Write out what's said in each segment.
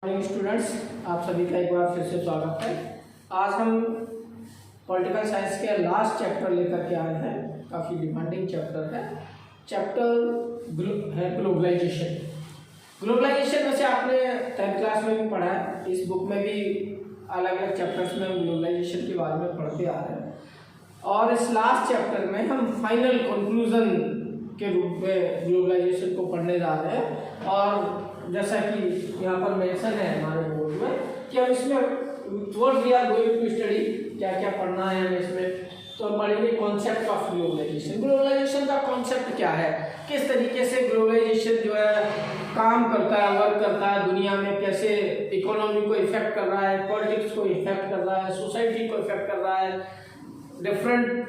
Students, आप सभी का एक बार फिर से स्वागत है। आज हम पॉलिटिकल साइंस के लास्ट चैप्टर लेकर के आए हैं। काफ़ी डिमांडिंग चैप्टर है। चैप्टर है ग्लोबलाइजेशन। ग्लोबलाइजेशन वैसे आपने 10th क्लास में भी पढ़ा है। इस बुक में भी अलग अलग चैप्टर्स में हम ग्लोबलाइजेशन के बारे में पढ़ते आ रहे हैं और इस लास्ट चैप्टर में हम फाइनल कंक्लूजन के रूप में ग्लोबलाइजेशन को पढ़ने जा रहे हैं। और जैसा कि यहाँ पर मेंशन है हमारे बोर्ड में कि हम इसमें what we are going to study, क्या क्या पढ़ना है हमें इसमें, तो हम पढ़ेंगे कॉन्सेप्ट ऑफ ग्लोबलाइजेशन। ग्लोबलाइजेशन का कॉन्सेप्ट क्या है, किस तरीके से ग्लोबलाइजेशन जो है काम करता है, वर्क करता है दुनिया में, कैसे इकोनॉमी को इफेक्ट कर रहा है, पॉलिटिक्स को इफेक्ट कर रहा है, सोसाइटी को इफेक्ट कर रहा है, डिफरेंट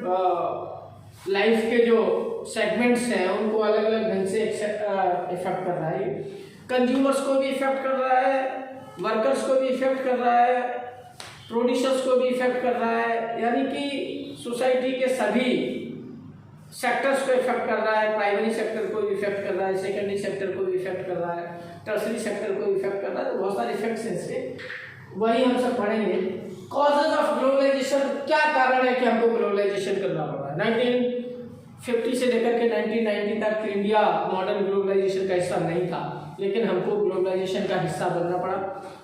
लाइफ के जो सेगमेंट्स हैं उनको अलग अलग ढंग से इफेक्ट कर रहा है। कंज्यूमर्स को भी इफेक्ट कर रहा है, वर्कर्स को भी इफेक्ट कर रहा है, प्रोड्यूसर्स को भी इफेक्ट कर रहा है, यानी कि सोसाइटी के सभी सेक्टर्स को इफेक्ट कर रहा है। प्राइमरी सेक्टर को भी इफेक्ट कर रहा है, सेकेंडरी सेक्टर को भी इफेक्ट कर रहा है, टर्सरी सेक्टर को भी इफेक्ट कर रहा है। तो बहुत सारे इफेक्ट्स हैं इसके, वही हम सब पढ़ेंगे। कॉजेज ऑफ ग्लोबलाइजेशन, क्या कारण है कि हमको ग्लोबलाइजेशन करना पड़ रहा है। 1950 से लेकर के 1990 तक इंडिया मॉडर्न ग्लोबलाइजेशन का हिस्सा नहीं था, लेकिन हमको ग्लोबलाइजेशन का हिस्सा बनना पड़ा,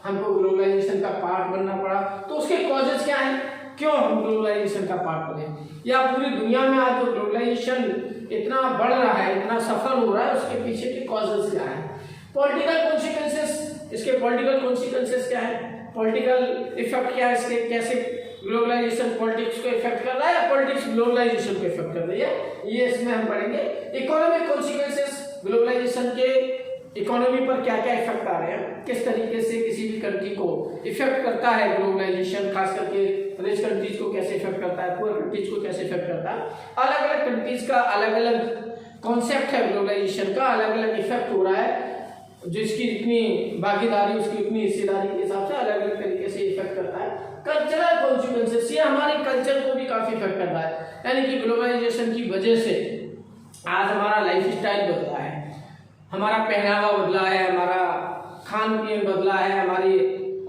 हमको ग्लोबलाइजेशन का पार्ट बनना पड़ा। तो उसके कॉजेज क्या हैं, क्यों हम ग्लोबलाइजेशन का पार्ट बने, या पूरी दुनिया में आज जो ग्लोबलाइजेशन इतना बढ़ रहा है, इतना सफल हो रहा है, उसके पीछे के कॉजेज क्या है। पॉलिटिकल कॉन्सिक्वेंसेस, इसके पॉलिटिकल कॉन्सिक्वेंसेस क्या है, पॉलिटिकल इफेक्ट क्या है इसके, कैसे ग्लोबलाइजेशन पॉलिटिक्स को इफेक्ट कर रहा है या पॉलिटिक्स ग्लोबलाइजेशन को इफेक्ट कर रही है, ये इसमें हम पढ़ेंगे। इकोनॉमिक कॉन्सिक्वेंसेस, ग्लोबलाइजेशन के इकोनॉमी पर क्या क्या इफेक्ट आ रहे हैं, किस तरीके से किसी भी कंट्री को इफेक्ट करता है ग्लोबलाइजेशन, खास करके रिच कंट्रीज को कैसे इफेक्ट करता है, पुअर कंट्रीज को कैसे इफेक्ट करता है। अलग अलग कंट्रीज का अलग अलग कॉन्सेप्ट है ग्लोबलाइजेशन का, अलग अलग इफेक्ट हो रहा है, जिसकी जितनी भागीदारी उसकी उतनी हिस्सेदारी के हिसाब से अलग अलग तरीके से इफेक्ट करता है। कल्चरल कॉन्सिक्वेंसेस, ये हमारे कल्चर को भी काफी इफेक्ट कर रहा है, यानी कि ग्लोबलाइजेशन की वजह से आज हमारा लाइफ स्टाइल बदला है, हमारा पहनावा बदला है, हमारा खान पीन बदला है, हमारी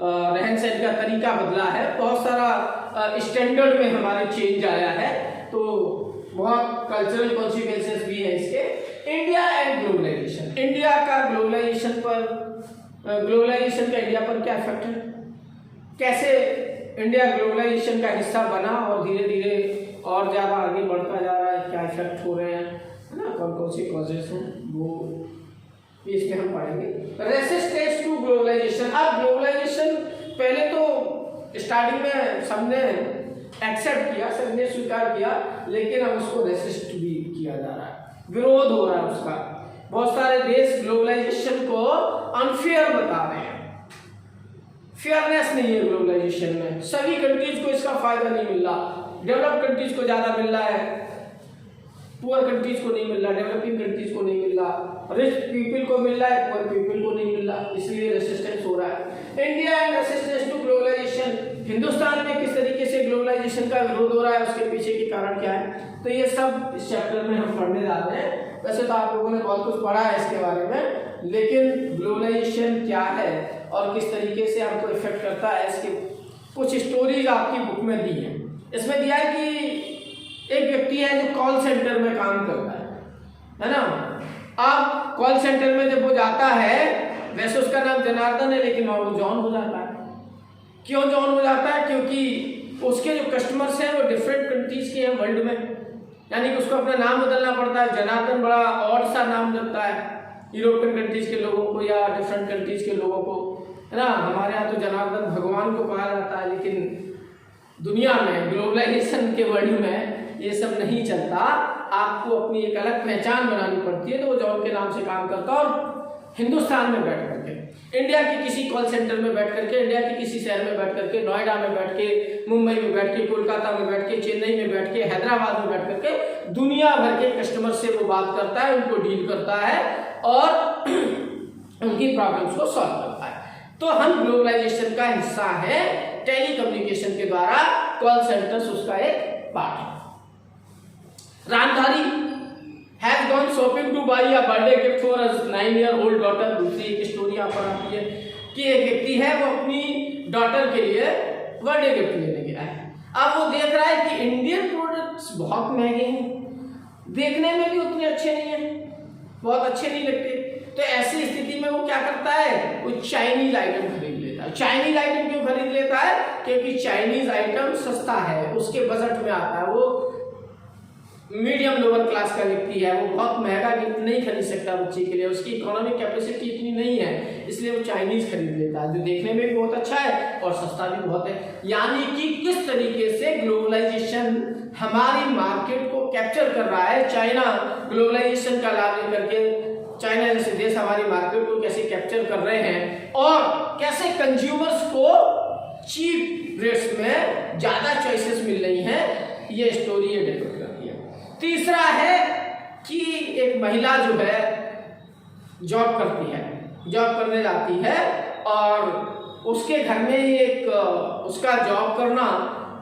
रहन सहन का तरीका बदला है, बहुत सारा स्टैंडर्ड में हमारे चेंज आया है। तो बहुत कल्चरल कॉन्सिक्वेंसेस भी है इसके। इंडिया एंड ग्लोबलाइजेशन, इंडिया का ग्लोबलाइजेशन पर, ग्लोबलाइजेशन का इंडिया पर क्या इफेक्ट है, कैसे इंडिया ग्लोबलाइजेशन का हिस्सा बना और धीरे धीरे और ज़्यादा आगे बढ़ता जा रहा है, क्या इफेक्ट हो रहे हैं, है ना, कौन कौन सी कॉजेज हैं, वो इसमें हम पढ़ेंगे। रेसिस्टेंस टू ग्लोबलाइजेशन, अब ग्लोबलाइजेशन पहले तो स्टार्टिंग में सबने एक्सेप्ट किया, सबने स्वीकार किया, लेकिन अब उसको रेसिस्ट भी किया जा रहा है, विरोध हो रहा है उसका। बहुत सारे देश ग्लोबलाइजेशन को अनफेयर बता रहे हैं, फेयरनेस नहीं है ग्लोबलाइजेशन में, सभी कंट्रीज को इसका फायदा नहीं मिल रहा। डेवलप कंट्रीज को ज्यादा मिल रहा है, पुअर कंट्रीज को नहीं मिल रहा, डेवलपिंग कंट्रीज को नहीं मिल रहा, रिच पीपल को मिल रहा है, पुअर पीपल को नहीं मिल रहा, इसलिए रेसिस्टेंस हो रहा है। India and resistance to globalization, Hindustan में किस तरीके से ग्लोबलाइजेशन का विरोध हो रहा है, उसके पीछे के कारण क्या है, तो ये सब इस चैप्टर में हम पढ़ने जा रहे हैं। वैसे तो आप लोगों ने बहुत कुछ पढ़ा है इसके बारे में, लेकिन ग्लोबलाइजेशन क्या है और किस तरीके से हमको इफेक्ट करता है, इसके कुछ स्टोरीज आपकी बुक में दी है। इसमें दिया है कि एक व्यक्ति है जो कॉल सेंटर में काम करता है ना। अब कॉल सेंटर में जब वो जाता है, वैसे उसका नाम जनार्दन है, लेकिन वहाँ वो जॉन हो जाता है। क्यों जॉन हो जाता है, क्योंकि उसके जो कस्टमर्स हैं वो डिफरेंट कंट्रीज के हैं वर्ल्ड में, यानी कि उसको अपना नाम बदलना पड़ता है। जनार्दन बड़ा ऑड सा नाम लगता है यूरोपियन कंट्रीज के लोगों को या डिफरेंट कंट्रीज के लोगों को, है ना। हमारे यहाँ तो जनार्दन भगवान को कहा जाता है, लेकिन दुनिया में ग्लोबलाइजेशन के वर्ल्ड में ये सब नहीं चलता। आपको अपनी एक अलग पहचान बनानी पड़ती है, तो वो जॉन के नाम से काम करता है। और हिंदुस्तान में बैठ करके, इंडिया के किसी कॉल सेंटर में बैठ करके, इंडिया के किसी शहर में बैठ करके, नोएडा में बैठ के, मुंबई में बैठ के, कोलकाता में बैठ के, चेन्नई में बैठ के, हैदराबाद में बैठ करके दुनिया भर के कस्टमर से वो बात करता है, उनको डील करता है और उनकी प्रॉब्लम्स को सॉल्व करता है। तो हम ग्लोबलाइजेशन का हिस्सा है, टेली कम्युनिकेशन के द्वारा कॉल सेंटर्स उसका एक पार्ट है। Ramdhari has gone shopping two by a birthday gift for a 9-year-old daughter, दूसरी एक स्टोरी यहाँ पर आती है। कि एक व्यक्ति है वो अपनी डॉटर के लिए बर्थडे गिफ्ट लेने गया है। अब वो देख रहा है कि इंडियन प्रोडक्ट्स बहुत महंगे हैं, देखने में भी उतने अच्छे नहीं हैं, बहुत अच्छे नहीं लगते। तो ऐसी स्थिति में वो क्या करता है, वो चाइनीज आइटम खरीद लेता है। चाइनीज आइटम क्यों खरीद लेता है, क्योंकि चाइनीज आइटम सस्ता है, उसके बजट में आता है। वो मीडियम लोअर क्लास का व्यक्ति है, वो बहुत महंगा गिफ्ट नहीं खरीद सकता बच्चे के लिए, उसकी इकोनॉमिक कैपेसिटी इतनी नहीं है, इसलिए वो चाइनीज खरीद लेता है, जो देखने में भी बहुत अच्छा है और सस्ता भी बहुत है। यानी कि किस तरीके से ग्लोबलाइजेशन हमारी मार्केट को कैप्चर कर रहा है। चाइना ग्लोबलाइजेशन का लाभ लेकर के, चाइना जैसे देश हमारी मार्केट को कैसे कैप्चर कर रहे हैं और कैसे कंज्यूमर्स को चीप रेट्स में ज्यादा चॉइसेस मिल रही हैं, ये स्टोरी ये डेवलप करती है। तीसरा है कि एक महिला जो है जॉब करती है, जॉब करने जाती है और उसके घर में एक उसका जॉब करना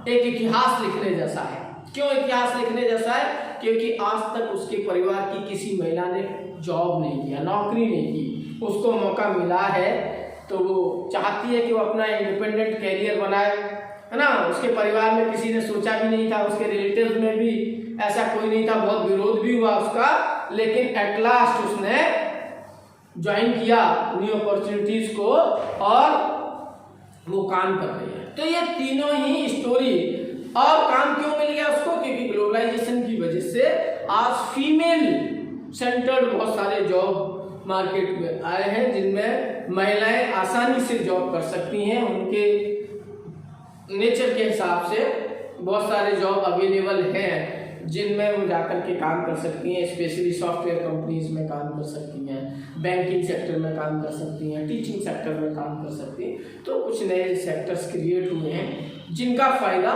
एक इतिहास लिखने जैसा है। क्यों इतिहास लिखने जैसा है, क्योंकि आज तक उसके परिवार की किसी महिला ने जॉब नहीं किया, नौकरी नहीं की, उसको मौका मिला है तो वो चाहती है कि वो अपना इंडिपेंडेंट कैरियर बनाए, है ना। उसके परिवार में किसी ने सोचा भी नहीं था, उसके रिलेटिव्स में भी ऐसा कोई नहीं था, बहुत विरोध भी हुआ उसका, लेकिन एट लास्ट उसने ज्वाइन किया न्यू अपॉर्चुनिटीज को और वो काम कर रही है। तो ये तीनों ही स्टोरी, और काम क्यों मिल गया उसको, क्योंकि ग्लोबलाइजेशन की वजह से आज फीमेल सेंटर्ड बहुत सारे जॉब मार्केट में आए हैं, जिनमें महिलाएं आसानी से जॉब कर सकती हैं। उनके नेचर के हिसाब से बहुत सारे जॉब अवेलेबल हैं जिनमें वो जाकर के काम कर सकती हैं, स्पेशली सॉफ्टवेयर कंपनीज में काम कर सकती हैं, बैंकिंग सेक्टर में काम कर सकती हैं, टीचिंग सेक्टर में काम कर सकती हैं। तो कुछ नए सेक्टर्स क्रिएट हुए हैं जिनका फायदा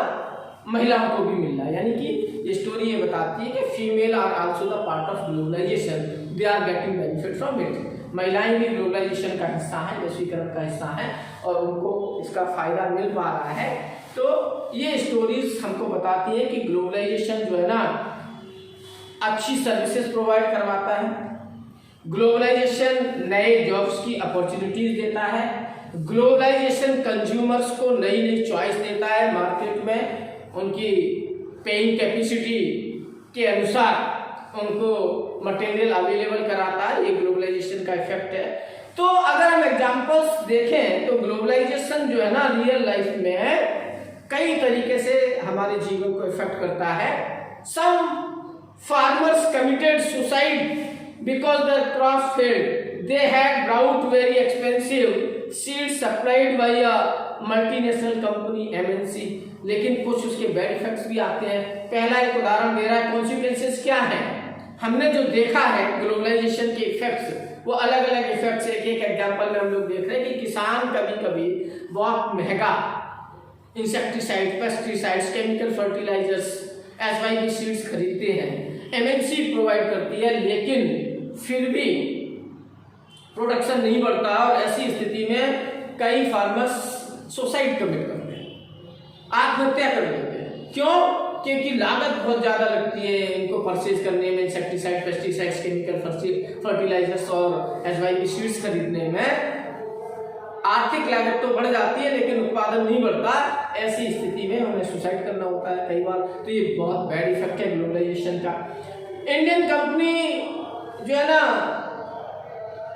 महिलाओं को भी मिल रहा है। यानी कि ये स्टोरी ये बताती है कि female are also the part of globalization, they are getting benefit from it. महिलाएं भी ग्लोबलाइजेशन का हिस्सा है, वैश्वीकरण का हिस्सा है और उनको इसका फायदा मिल पा रहा है। तो ये स्टोरीज हमको बताती है कि ग्लोबलाइजेशन जो है ना अच्छी सर्विसेज प्रोवाइड करवाता है, ग्लोबलाइजेशन नए जॉब्स की अपॉर्चुनिटीज देता है, ग्लोबलाइजेशन कंज्यूमर्स को नई नई चॉइस देता है, मार्केट में उनकी पेइंग कैपेसिटी के अनुसार उनको मटेरियल अवेलेबल कराता है। ये ग्लोबलाइजेशन का इफेक्ट है। तो अगर हम एग्जांपल्स देखें तो ग्लोबलाइजेशन जो है ना रियल लाइफ में कई तरीके से हमारे जीवन को इफेक्ट करता है। Some farmers committed suicide because their crops failed, they had brought very expensive seeds supplied by a multinational company MNC. लेकिन कुछ उसके बैड इफेक्ट्स भी आते हैं। पहला एक उदाहरण दे रहा है, कॉन्सिक्वेंसेस क्या है। हमने जो देखा है ग्लोबलाइजेशन के इफेक्ट्स, वो अलग अलग इफेक्ट्स एक एक एग्जांपल में हम लोग देख रहे हैं कि किसान कभी कभी बहुत महंगा insecticide, pesticides, chemical fertilisers, SYP seeds खरीदते हैं, एमएनसी प्रोवाइड करती है, लेकिन फिर भी प्रोडक्शन नहीं बढ़ता और ऐसी स्थिति में कई फार्मर्स सुसाइड कमिट करते हैं, आत्महत्या कर लेते हैं। क्यों? क्योंकि लागत बहुत ज़्यादा लगती है इनको परचेज करने में, इंसेक्टिसाइड, पेस्टिसाइड्स, केमिकल फर्टिलाइजर्स और एसवाईपी सीड्स खरीदने में आर्थिक लागत तो बढ़ जाती है लेकिन उत्पादन नहीं बढ़ता। ऐसी स्थिति में हमें सुसाइड करना होता है कई बार। तो ये बहुत बैड इफेक्ट है ग्लोबलाइजेशन का। इंडियन कंपनी जो है ना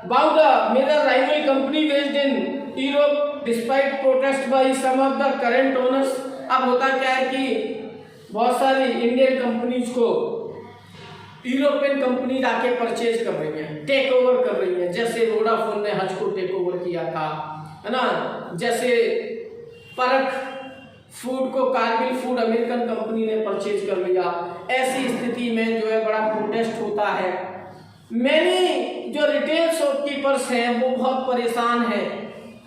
bought the major rival company based in Europe despite protest by some of the current owners. अब होता क्या है कि बहुत सारी इंडियन कंपनीज को यूरोपियन कंपनी आके परचेज कर रही है, टेक ओवर कर रही है। जैसे वोडाफोन ने हज को टेक ओवर किया था, है ना। जैसे परख फूड को कारगिल फूड अमेरिकन कंपनी ने परचेज कर लिया। ऐसी स्थिति में जो है बड़ा प्रोटेस्ट होता है। मैंने जो रिटेल शॉपकीपर्स हैं वो बहुत परेशान हैं।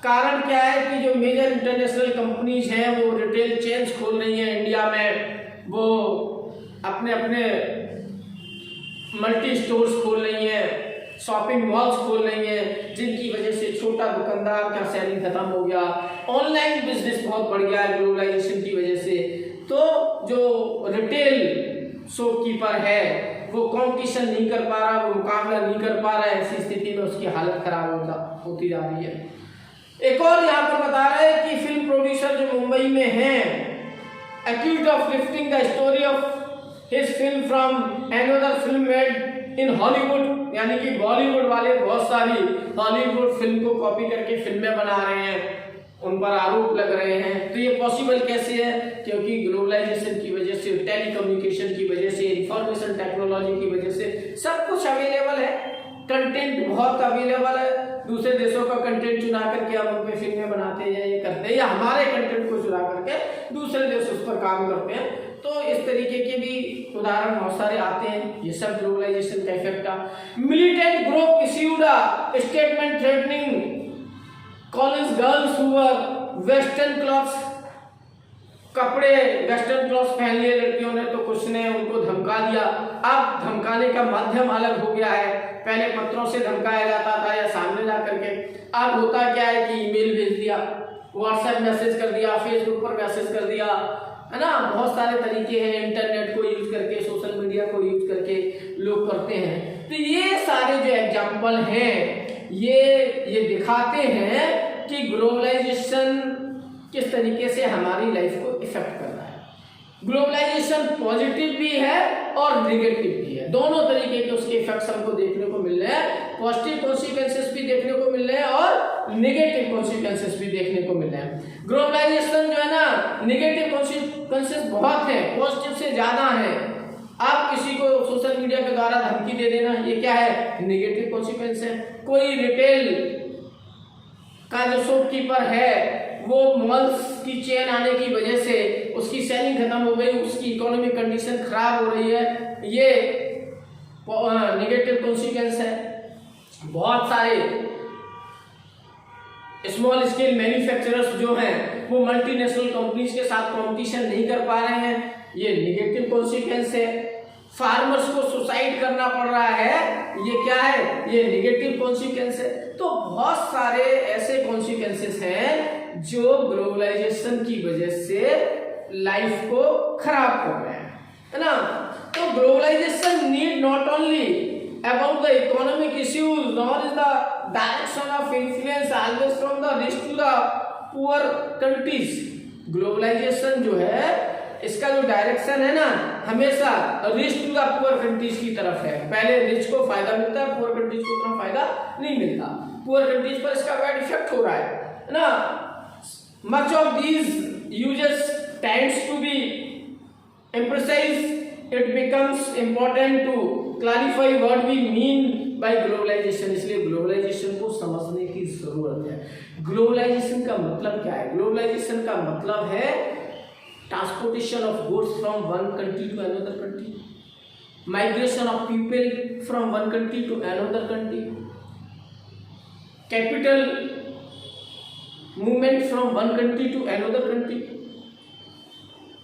कारण क्या है कि जो मेजर इंटरनेशनल कंपनीज हैं वो रिटेल चेन्स खोल रही हैं इंडिया में, वो अपने अपने मल्टी स्टोर्स खोल रही हैं, शॉपिंग मॉल्स खोल रही हैं, जिनकी वजह से छोटा दुकानदार का सेलिंग खत्म हो गया। ऑनलाइन बिजनेस बहुत बढ़ गया है ग्लोबलाइजेशन की वजह से। तो जो रिटेल शॉपकीपर है वो कॉम्पिटिशन नहीं कर पा रहा, वो मुकाबला नहीं कर पा रहा है। ऐसी स्थिति में उसकी हालत खराब होती जा रही है। एक और यहाँ पर बता रहे हैं कि फिल्म प्रोड्यूसर जो मुंबई में हैं, accused of lifting the story of his film from another film made in Hollywood, यानी कि बॉलीवुड वाले बहुत सारी हॉलीवुड फिल्म को कॉपी करके फिल्में बना रहे हैं, उन पर आरोप लग रहे हैं। तो ये पॉसिबल कैसे है? क्योंकि ग्लोबलाइजेशन की वजह से, टेलीकम्युनिकेशन की वजह से, इंफॉर्मेशन टेक्नोलॉजी की वजह से सब कुछ अवेलेबल है, कंटेंट बहुत अवेलेबल है। दूसरे देशों का कंटेंट चुना करके हम उन पे फिल्में बनाते हैं, ये करते हैं, या हमारे कंटेंट को चुरा करके दूसरे देश उस पर काम करते हैं। तो इस तरीके के भी उदाहरण बहुत सारे आते हैं। ये सब ग्लोबलाइजेशन का इफेक्ट था। Militant group issued a statement threatening college girls who were western clothes, कपड़े वेस्टर्न क्लॉथ्स पहन लिए लड़कियों ने, तो कुछ ने उनको धमका दिया। अब धमकाने का माध्यम अलग हो गया है, पहले पत्रों से धमकाया जाता था या सामने जा करके, अब होता क्या है कि ईमेल भेज दिया, व्हाट्सएप मैसेज कर दिया, फेसबुक पर मैसेज कर दिया, है ना। बहुत सारे तरीके हैं, इंटरनेट को यूज करके, सोशल मीडिया को यूज करके लोग करते हैं। तो ये सारे जो एग्जाम्पल हैं ये दिखाते हैं कि ग्लोबलाइजेशन किस तरीके से हमारी लाइफ को इफेक्ट कर रहा है। ग्लोबलाइजेशन पॉजिटिव भी है और नेगेटिव भी है, दोनों तरीके के उसके इफेक्ट्स हमको देखने को मिल रहे हैं। पॉजिटिव कॉन्सिक्वेंसेस भी देखने को मिल रहे हैं और नेगेटिव कॉन्सिक्वेंसेस भी देखने को मिल रहे हैं। ग्लोबलाइजेशन जो है ना, नेगेटिव कॉन्सिक्वेंसेस बहुत हैं, पॉजिटिव से ज्यादा हैं। आप किसी को सोशल मीडिया के द्वारा धमकी दे देना, ये क्या है? नेगेटिव कॉन्सिक्वेंस है। कोई रिटेल का जो शॉपकीपर है, वो मॉल्स की चेन आने की वजह से उसकी सेलिंग खत्म हो गई, उसकी इकोनॉमिक कंडीशन खराब हो रही है, ये नेगेटिव कॉन्सिक्वेंस है। बहुत सारे स्मॉल स्केल मैन्युफैक्चरर्स जो हैं वो मल्टीनेशनल कंपनीज के साथ कंपटीशन नहीं कर पा रहे हैं, ये नेगेटिव कॉन्सिक्वेंस है। फार्मर्स को सुसाइड करना पड़ रहा है, ये क्या है? ये नेगेटिव कॉन्सिक्वेंस है। तो बहुत सारे ऐसे कॉन्सिक्वेंसेस हैं जो ग्लोबलाइजेशन की वजह से लाइफ को खराब कर रहे हैं, है ना। तो globalization need not only about the economic issues nor is the direction of influence always from the rich to the poor countries. Globalization जो है इसका जो डायरेक्शन है ना, हमेशा rich to the poor countries की तरफ है। पहले रिच को फायदा मिलता है, पुअर कंट्रीज को उतना फायदा नहीं मिलता। पुअर कंट्रीज पर इसका बैड इफेक्ट हो रहा है ना। Much of these usages tends to be emphasised, it becomes important to clarify what we mean by globalisation. इसलिए ग्लोबलाइजेशन को समझने की जरूरत है। ग्लोबलाइजेशन का मतलब क्या है? ग्लोबलाइजेशन का मतलब है transportation of goods from one country to another country, migration of people from one country to another country, capital movement from one country to another country,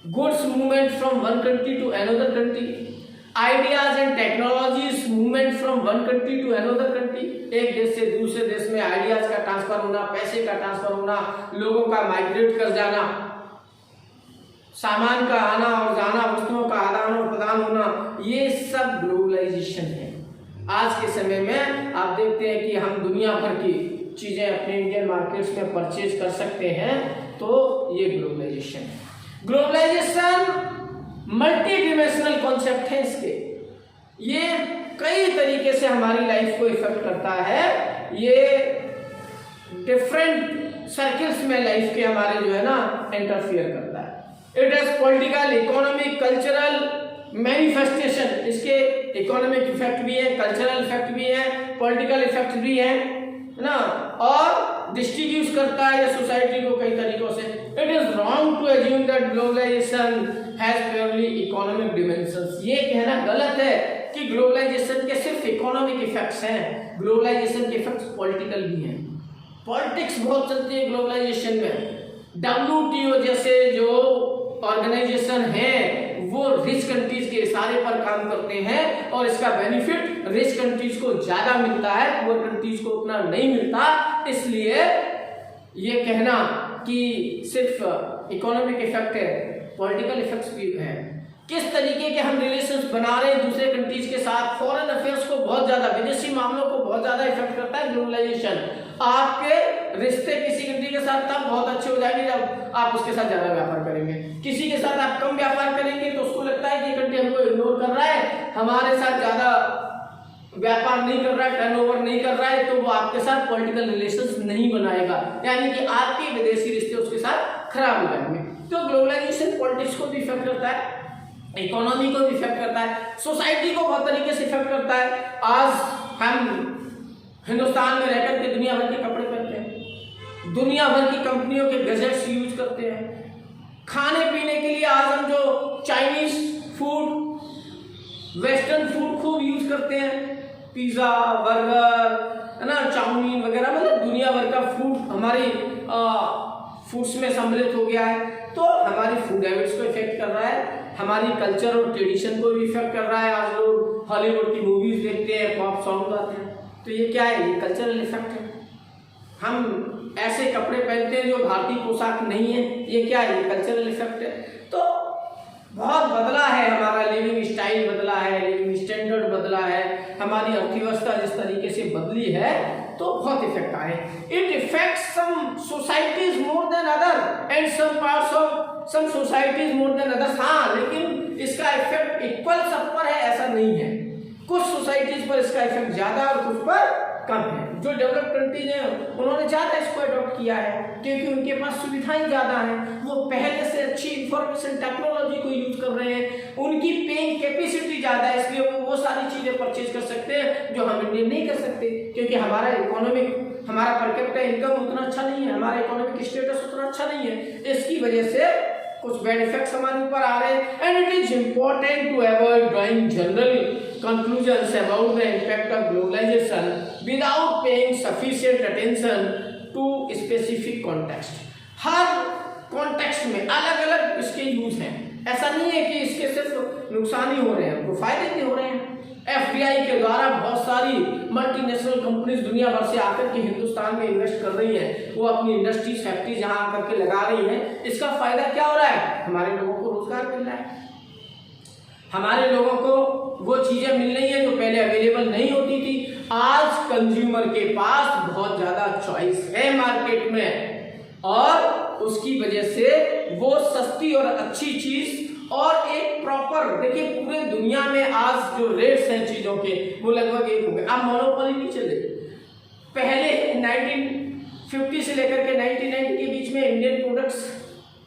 goods movement from one country to another country, ideas and technologies movement from one country to another country। एक देश से दूसरे देश में ideas का transfer होना, पैसे का ट्रांसफर होना, लोगों का माइग्रेट कर जाना, सामान का आना और जाना, वस्तुओं का आदान और प्रदान होना, ये सब ग्लोबलाइजेशन है। आज के समय में आप देखते हैं कि हम दुनिया भर की चीजें अपने इंडियन मार्केट्स में परचेज कर सकते हैं, तो ये ग्लोबलाइजेशन है। ग्लोबलाइजेशन मल्टी डिमेंशनल कॉन्सेप्ट है इसके, ये कई तरीके से हमारी लाइफ को इफेक्ट करता है। ये डिफरेंट सर्किल्स में लाइफ के हमारे जो है ना इंटरफियर करता है। It has political, economic, cultural manifestation. इसके इकोनॉमिक इफेक्ट भी है, कल्चरल इफेक्ट भी है, पॉलिटिकल इफेक्ट भी है ना, और डिस्ट्रीब्यूट करता है या सोसाइटी को कई तरीकों से। It is wrong to assume that globalization has purely economic dimensions. ये कहना गलत है कि ग्लोबलाइजेशन के सिर्फ इकोनॉमिक इफेक्ट्स हैं, ग्लोबलाइजेशन के इफेक्ट्स पॉलिटिकल भी हैं। पॉलिटिक्स बहुत चलती है ग्लोबलाइजेशन में। WTO जैसे जो ऑर्गेनाइजेशन है वो रिच कंट्रीज के इशारे पर काम करते हैं और इसका बेनिफिट रिच कंट्रीज को ज्यादा मिलता है, पुअर कंट्रीज को उतना नहीं मिलता। इसलिए ये कहना कि सिर्फ इकोनॉमिक इफेक्ट है, पॉलिटिकल इफेक्ट्स भी है। किस तरीके के हम रिलेशंस बना रहे हैं दूसरे कंट्रीज के साथ, फॉरेन अफेयर्स को बहुत ज्यादा, विदेशी मामलों को बहुत ज्यादा इफेक्ट करता है ग्लोबलाइजेशन। आपके रिश्ते किसी कंट्री के साथ तब बहुत अच्छे हो जाएंगे जब आप उसके साथ ज्यादा व्यापार करेंगे। किसी के साथ आप कम व्यापार करेंगे तो उसको लगता है कि कंट्री हमको इग्नोर कर रहा है, हमारे साथ ज्यादा व्यापार नहीं कर रहा है, टर्नओवर नहीं कर रहा है, तो वो आपके साथ पॉलिटिकल रिलेशंस नहीं बनाएगा, यानी कि आपके विदेशी रिश्ते उसके साथ खराब हो जाएंगे। तो ग्लोबलाइजेशन पॉलिटिक्स को भी इफेक्ट करता है, इकोनॉमी को भी इफेक्ट करता है, सोसाइटी को बहुत तरीके से इफेक्ट करता है। आज हम हिंदुस्तान में रहकर के दुनिया भर के कपड़े पहनते हैं, दुनिया भर की कंपनियों के गैजेट्स यूज करते हैं, खाने पीने के लिए आज हम जो चाइनीज फूड, वेस्टर्न फूड खूब यूज करते हैं, पिज्जा, बर्गर, है ना, चाउमीन वगैरह, मतलब दुनिया भर का फूड हमारी फूड्स में सम्मिलित हो गया है। तो हमारी फूड हैबिट्स को इफेक्ट कर रहा है, हमारी कल्चर और ट्रेडिशन को भी इफेक्ट कर रहा है। आज लोग हॉलीवुड की मूवीज देखते हैं, पॉप सॉन्ग गाते हैं, तो ये क्या है? ये कल्चरल इफेक्ट है। हम ऐसे कपड़े पहनते हैं जो भारतीय पोशाक नहीं है, ये क्या है? ये कल्चरल इफेक्ट है। तो बहुत बदला है, हमारा लिविंग स्टाइल बदला है, लिविंग स्टैंडर्ड बदला है, हमारी अर्थव्यवस्था जिस तरीके से बदली है, तो बहुत इफेक्ट आए। It effects some societies more than other and some parts of some societies more than others. हाँ, लेकिन इसका इफेक्ट इक्वल सब पर है ऐसा नहीं है। कुछ सोसाइटीज पर इसका इफेक्ट ज्यादा और कुछ पर कम है। जो डेवलप्ड कंट्रीज हैं उन्होंने ज्यादा इसको अडॉप्ट किया है क्योंकि उनके पास सुविधाएं ज्यादा हैं, वो पहले से अच्छी इंफॉर्मेशन टेक्नोलॉजी को यूज कर रहे हैं, उनकी पेइंग कैपेसिटी ज्यादा है, इसलिए वो सारी चीजें परचेज कर सकते हैं जो हम इंडियन नहीं कर सकते, क्योंकि हमारा इकोनॉमिक, हमारा पर कैपिटा इनकम उतना अच्छा नहीं है, हमारा इकोनॉमिक स्टेटस उतना अच्छा नहीं है। इसकी वजह से कुछ बैड इफेक्ट्स हमारे ऊपर आ रहे हैं। And it is important to avoid drawing general conclusions about the impact of globalization without paying sufficient attention to specific context। Her context में अलग अलग इसके यूज हैं, ऐसा नहीं है कि इसके सिर्फ नुकसान ही हो रहे हैं, तो फायदे भी हो रहे हैं। एफडीआई के द्वारा बहुत सारी मल्टीनेशनल कंपनीज दुनिया भर से आकर के हिंदुस्तान में इन्वेस्ट कर रही हैं, वो अपनी इंडस्ट्रीज फैक्ट्रीज यहाँ आकर के लगा रही हैं। इसका फायदा क्या हो रहा है? हमारे लोगों को रोजगार मिल रहा है, हमारे लोगों को वो चीजें मिल रही है जो पहले अवेलेबल नहीं होती थी। आज कंज्यूमर के पास बहुत ज्यादा चॉइस है मार्केट में और उसकी वजह से वो सस्ती और अच्छी चीज और एक प्रॉपर, देखिए पूरे दुनिया में आज जो रेट्स हैं चीजों के वो लगभग एक हो गए। अब मोनोपोली नहीं चल रही। पहले 1950 से लेकर के 1990 के बीच में इंडियन प्रोडक्ट्स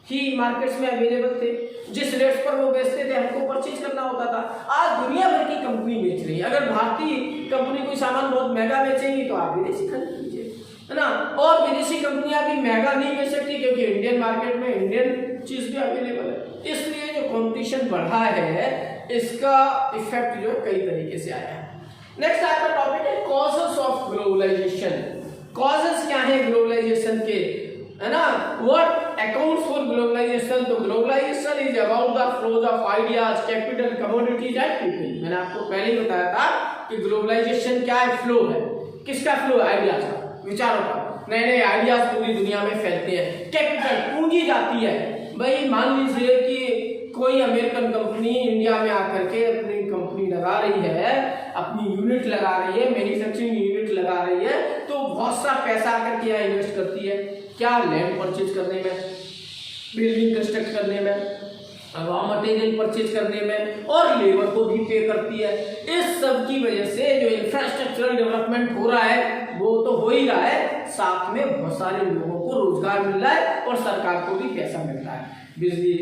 ही मार्केट्स में अवेलेबल थे, जिस रेट्स पर वो बेचते थे हमको परचेज करना होता था। आज दुनिया भर की कंपनी बेच रही है। अगर भारतीय कंपनी कोई सामान बहुत महंगा बेचेंगी तो आप विदेशी खरीद लीजिए, है ना। और विदेशी कंपनियां भी महंगा नहीं बेच सकती क्योंकि इंडियन मार्केट में इंडियन चीज भी अवेलेबल है। इसलिए जो कंपटीशन बढ़ा है इसका इफेक्ट जो कई तरीके से आया है। नेक्स्ट आपका टॉपिक है कॉजेस ऑफ ग्लोबलाइजेशन। कॉजेस क्या है ग्लोबलाइजेशन के, है ना। What accounts for globalisation? तो globalisation is about the flows of ideas, capital, commodities and people. मैंने आपको पहले ही बताया था कि ग्लोबलाइजेशन क्या है? फ्लो है। किसका फ्लो? आइडियाज का, विचारों का। नए नए आइडियाज पूरी दुनिया में फैलते हैं। कैपिटल, पूंजी जाती है। भाई मान लीजिए कि कोई अमेरिकन कंपनी इंडिया में आकर के अपनी कंपनी लगा रही है, अपनी यूनिट लगा रही है, मैन्युफैक्चरिंग यूनिट लगा रही है, तो बहुत सा पैसा आकर के यहाँ इन्वेस्ट करती है। क्या? लैंड परचेज करने में, बिल्डिंग कंस्ट्रक्ट करने में, रॉ मटेरियल परचेज करने में और लेबर को भी पे करती है। इस सब की वजह से जो इंफ्रास्ट्रक्चरल डेवलपमेंट हो रहा है वो तो हो ही रहा है, साथ में बहुत सारे लोगों को रोजगार मिल रहा है और सरकार को भी पैसा मिल रहा है। बिजली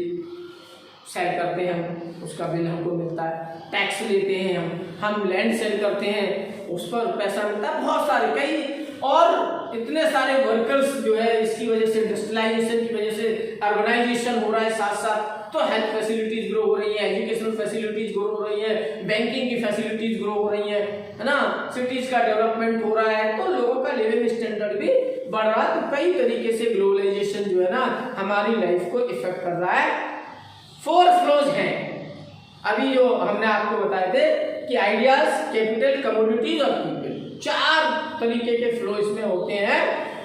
सेल करते हैं हम, उसका बिल हमको मिलता है, टैक्स लेते हैं हम लैंड सेल करते हैं, उस पर पैसा मिलता है। बहुत सारे कई और इतने सारे वर्कर्स जो है इसकी वजह से, इंडस्ट्रियलाइजेशन की वजह से अर्बनाइजेशन हो रहा है, साथ साथ तो हेल्थ फैसिलिटीज ग्रो हो रही है, एजुकेशनल फैसिलिटीज ग्रो हो रही है, बैंकिंग की फैसिलिटीज ग्रो हो रही है ना, सिटीज का डेवलपमेंट हो रहा है, तो लोगों का लिविंग स्टैंडर्ड भी बढ़ रहा है। तो कई तरीके से ग्लोबलाइजेशन जो है ना हमारी लाइफ को इफेक्ट कर रहा है। 4 फ्लोज हैं अभी जो हमने आपको बताए थे कि आइडियाज, कैपिटल, कमोडिटीज और पीपल, 4 तरीके के फ्लो इसमें होते हैं।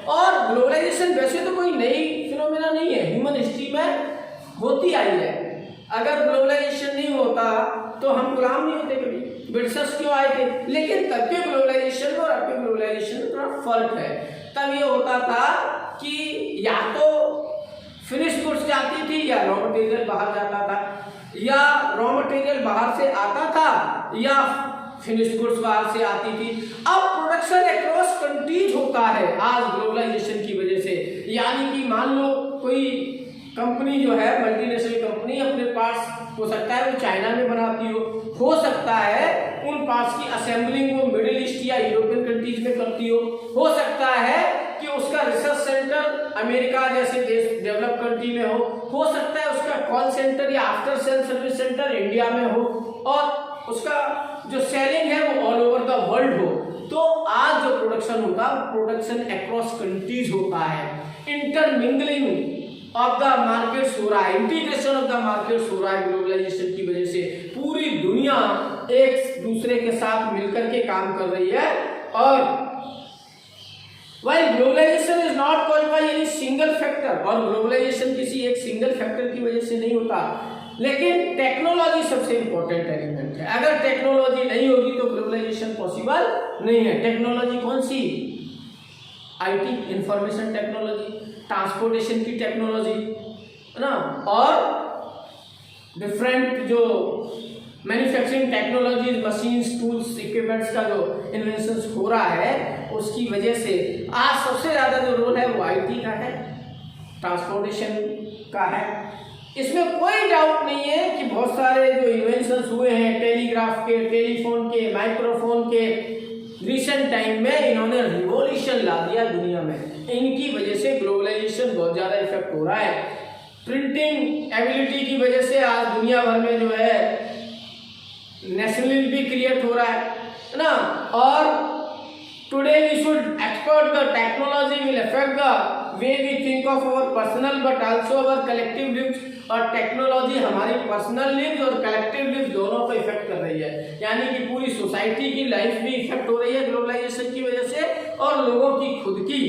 और ग्लोबलाइजेशन वैसे तो कोई नई फिनोमेना नहीं है, ह्यूमन हिस्ट्री में होती आई है। अगर ग्लोबलाइजेशन नहीं होता तो हम गुलाम नहीं होते कभी। ब्रिटिशर्स क्यों आए थे? लेकिन तब के ग्लोबलाइजेशन और अब के ग्लोबलाइजेशन में थोड़ा फर्क है। तब ये होता था कि या तो फिनिश गुड्स जाती थी या रॉ मटेरियल बाहर जाता था, या रॉ मटेरियल बाहर से आता था या फिनिश गुड्स बाहर से आती थी। अब प्रोडक्शन अक्रॉस कंट्रीज होता है आज ग्लोबलाइजेशन की वजह से। यानी कि मान लो कोई कंपनी जो है मल्टीनेशनल कंपनी अपने पार्ट्स हो सकता है वो चाइना में बनाती हो सकता है उन पार्ट्स की असेंबलिंग वो मिडिल ईस्ट या यूरोपियन कंट्रीज में करती हो सकता है कि उसका रिसर्च सेंटर अमेरिका जैसे देश डेवलप कंट्री में हो सकता है उसका कॉल सेंटर या after sale service centre India में हो, और उसका जो सेलिंग है वो ऑल ओवर द वर्ल्ड हो। तो आज जो प्रोडक्शन होता है प्रोडक्शन अक्रॉस कंट्रीज होता है, इंटरमिंगलिंग ऑफ द मार्केट्स हो रहा है, इंटीग्रेशन ऑफ द मार्केट्स हो रहा है ग्लोबलाइजेशन की वजह से। पूरी दुनिया एक दूसरे के साथ मिलकर के काम कर रही है। और while globalization is not caused by any single factor, और ग्लोबलाइजेशन किसी एक सिंगल फैक्टर की वजह से नहीं होता, लेकिन टेक्नोलॉजी सबसे इंपॉर्टेंट एलिमेंट है। अगर टेक्नोलॉजी नहीं होगी तो ग्लोबलाइजेशन पॉसिबल नहीं है। टेक्नोलॉजी कौन सी? आईटी, इंफॉर्मेशन टेक्नोलॉजी, ट्रांसपोर्टेशन की टेक्नोलॉजी है ना, और डिफरेंट जो manufacturing technologies, machines, tools, equipments का जो इन्वेंशंस हो रहा है उसकी वजह से आज सबसे ज़्यादा जो रोल है वो आईटी का है, ट्रांसपोर्टेशन का है। इसमें कोई डाउट नहीं है कि बहुत सारे जो इन्वेंशंस हुए हैं टेलीग्राफ के, टेलीफोन के, माइक्रोफोन के, रिसेंट टाइम में इन्होंने रिवॉल्यूशन ला दिया दुनिया में। इनकी वजह से ग्लोबलाइजेशन बहुत ज़्यादा इफेक्ट हो रहा है। प्रिंटिंग एबिलिटी की वजह से आज दुनिया भर में जो है नेशनलिज्म भी क्रिएट हो रहा है ना। और today we should expert the technology will affect the way we think of our personal but also our collective lives. और टेक्नोलॉजी हमारी पर्सनल लिव्स और कलेक्टिव लिव्स दोनों को इफेक्ट कर रही है, यानी कि पूरी सोसाइटी की लाइफ भी इफेक्ट हो रही है ग्लोबलाइजेशन की वजह से, और लोगों की खुद की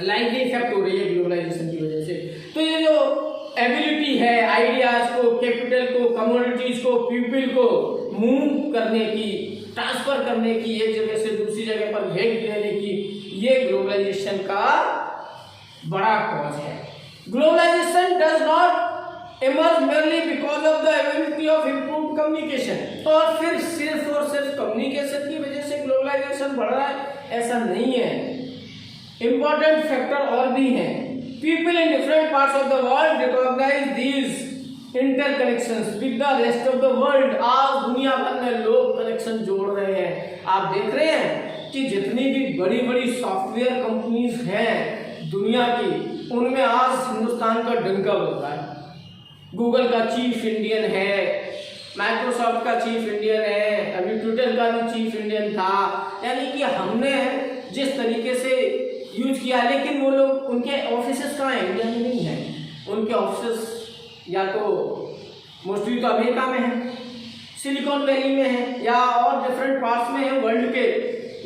लाइफ भी इफेक्ट हो रही है ग्लोबलाइजेशन की वजह से। तो ये जो एबिलिटी है आइडियाज को, कैपिटल को, कम्युनिटीज को, पीपल को मूव करने की, ट्रांसफर करने की, एक जगह से दूसरी जगह पर भेज देने की, ये ग्लोबलाइजेशन का बड़ा कॉज है। Globalization does not emerge merely because of the ability of improved communication। और फिर सिर्फ और सिर्फ कम्युनिकेशन की वजह से ग्लोबलाइजेशन बढ़ रहा है ऐसा नहीं है, इंपॉर्टेंट फैक्टर और भी हैं। People in different parts of the world recognize these interconnections with the rest of the world। आज दुनिया भर में लोग कनेक्शन जोड़ रहे हैं। आप देख रहे हैं कि जितनी भी बड़ी बड़ी सॉफ्टवेयर कंपनीज हैं दुनिया की, उनमें आज हिंदुस्तान का डंका बज रहा है। गूगल का चीफ इंडियन है, माइक्रोसॉफ्ट का चीफ इंडियन है, अभी ट्विटर का भी चीफ इंडियन था। यानी कि हमने जिस तरीके से यूज किया, लेकिन वो लोग, उनके ऑफिसेस कहाँ हैं? इंडिया में नहीं है। उनके ऑफिसेस या तो मोस्टली तो अमेरिका में है, सिलिकॉन वैली में है, या और डिफरेंट पार्ट्स में है वर्ल्ड के।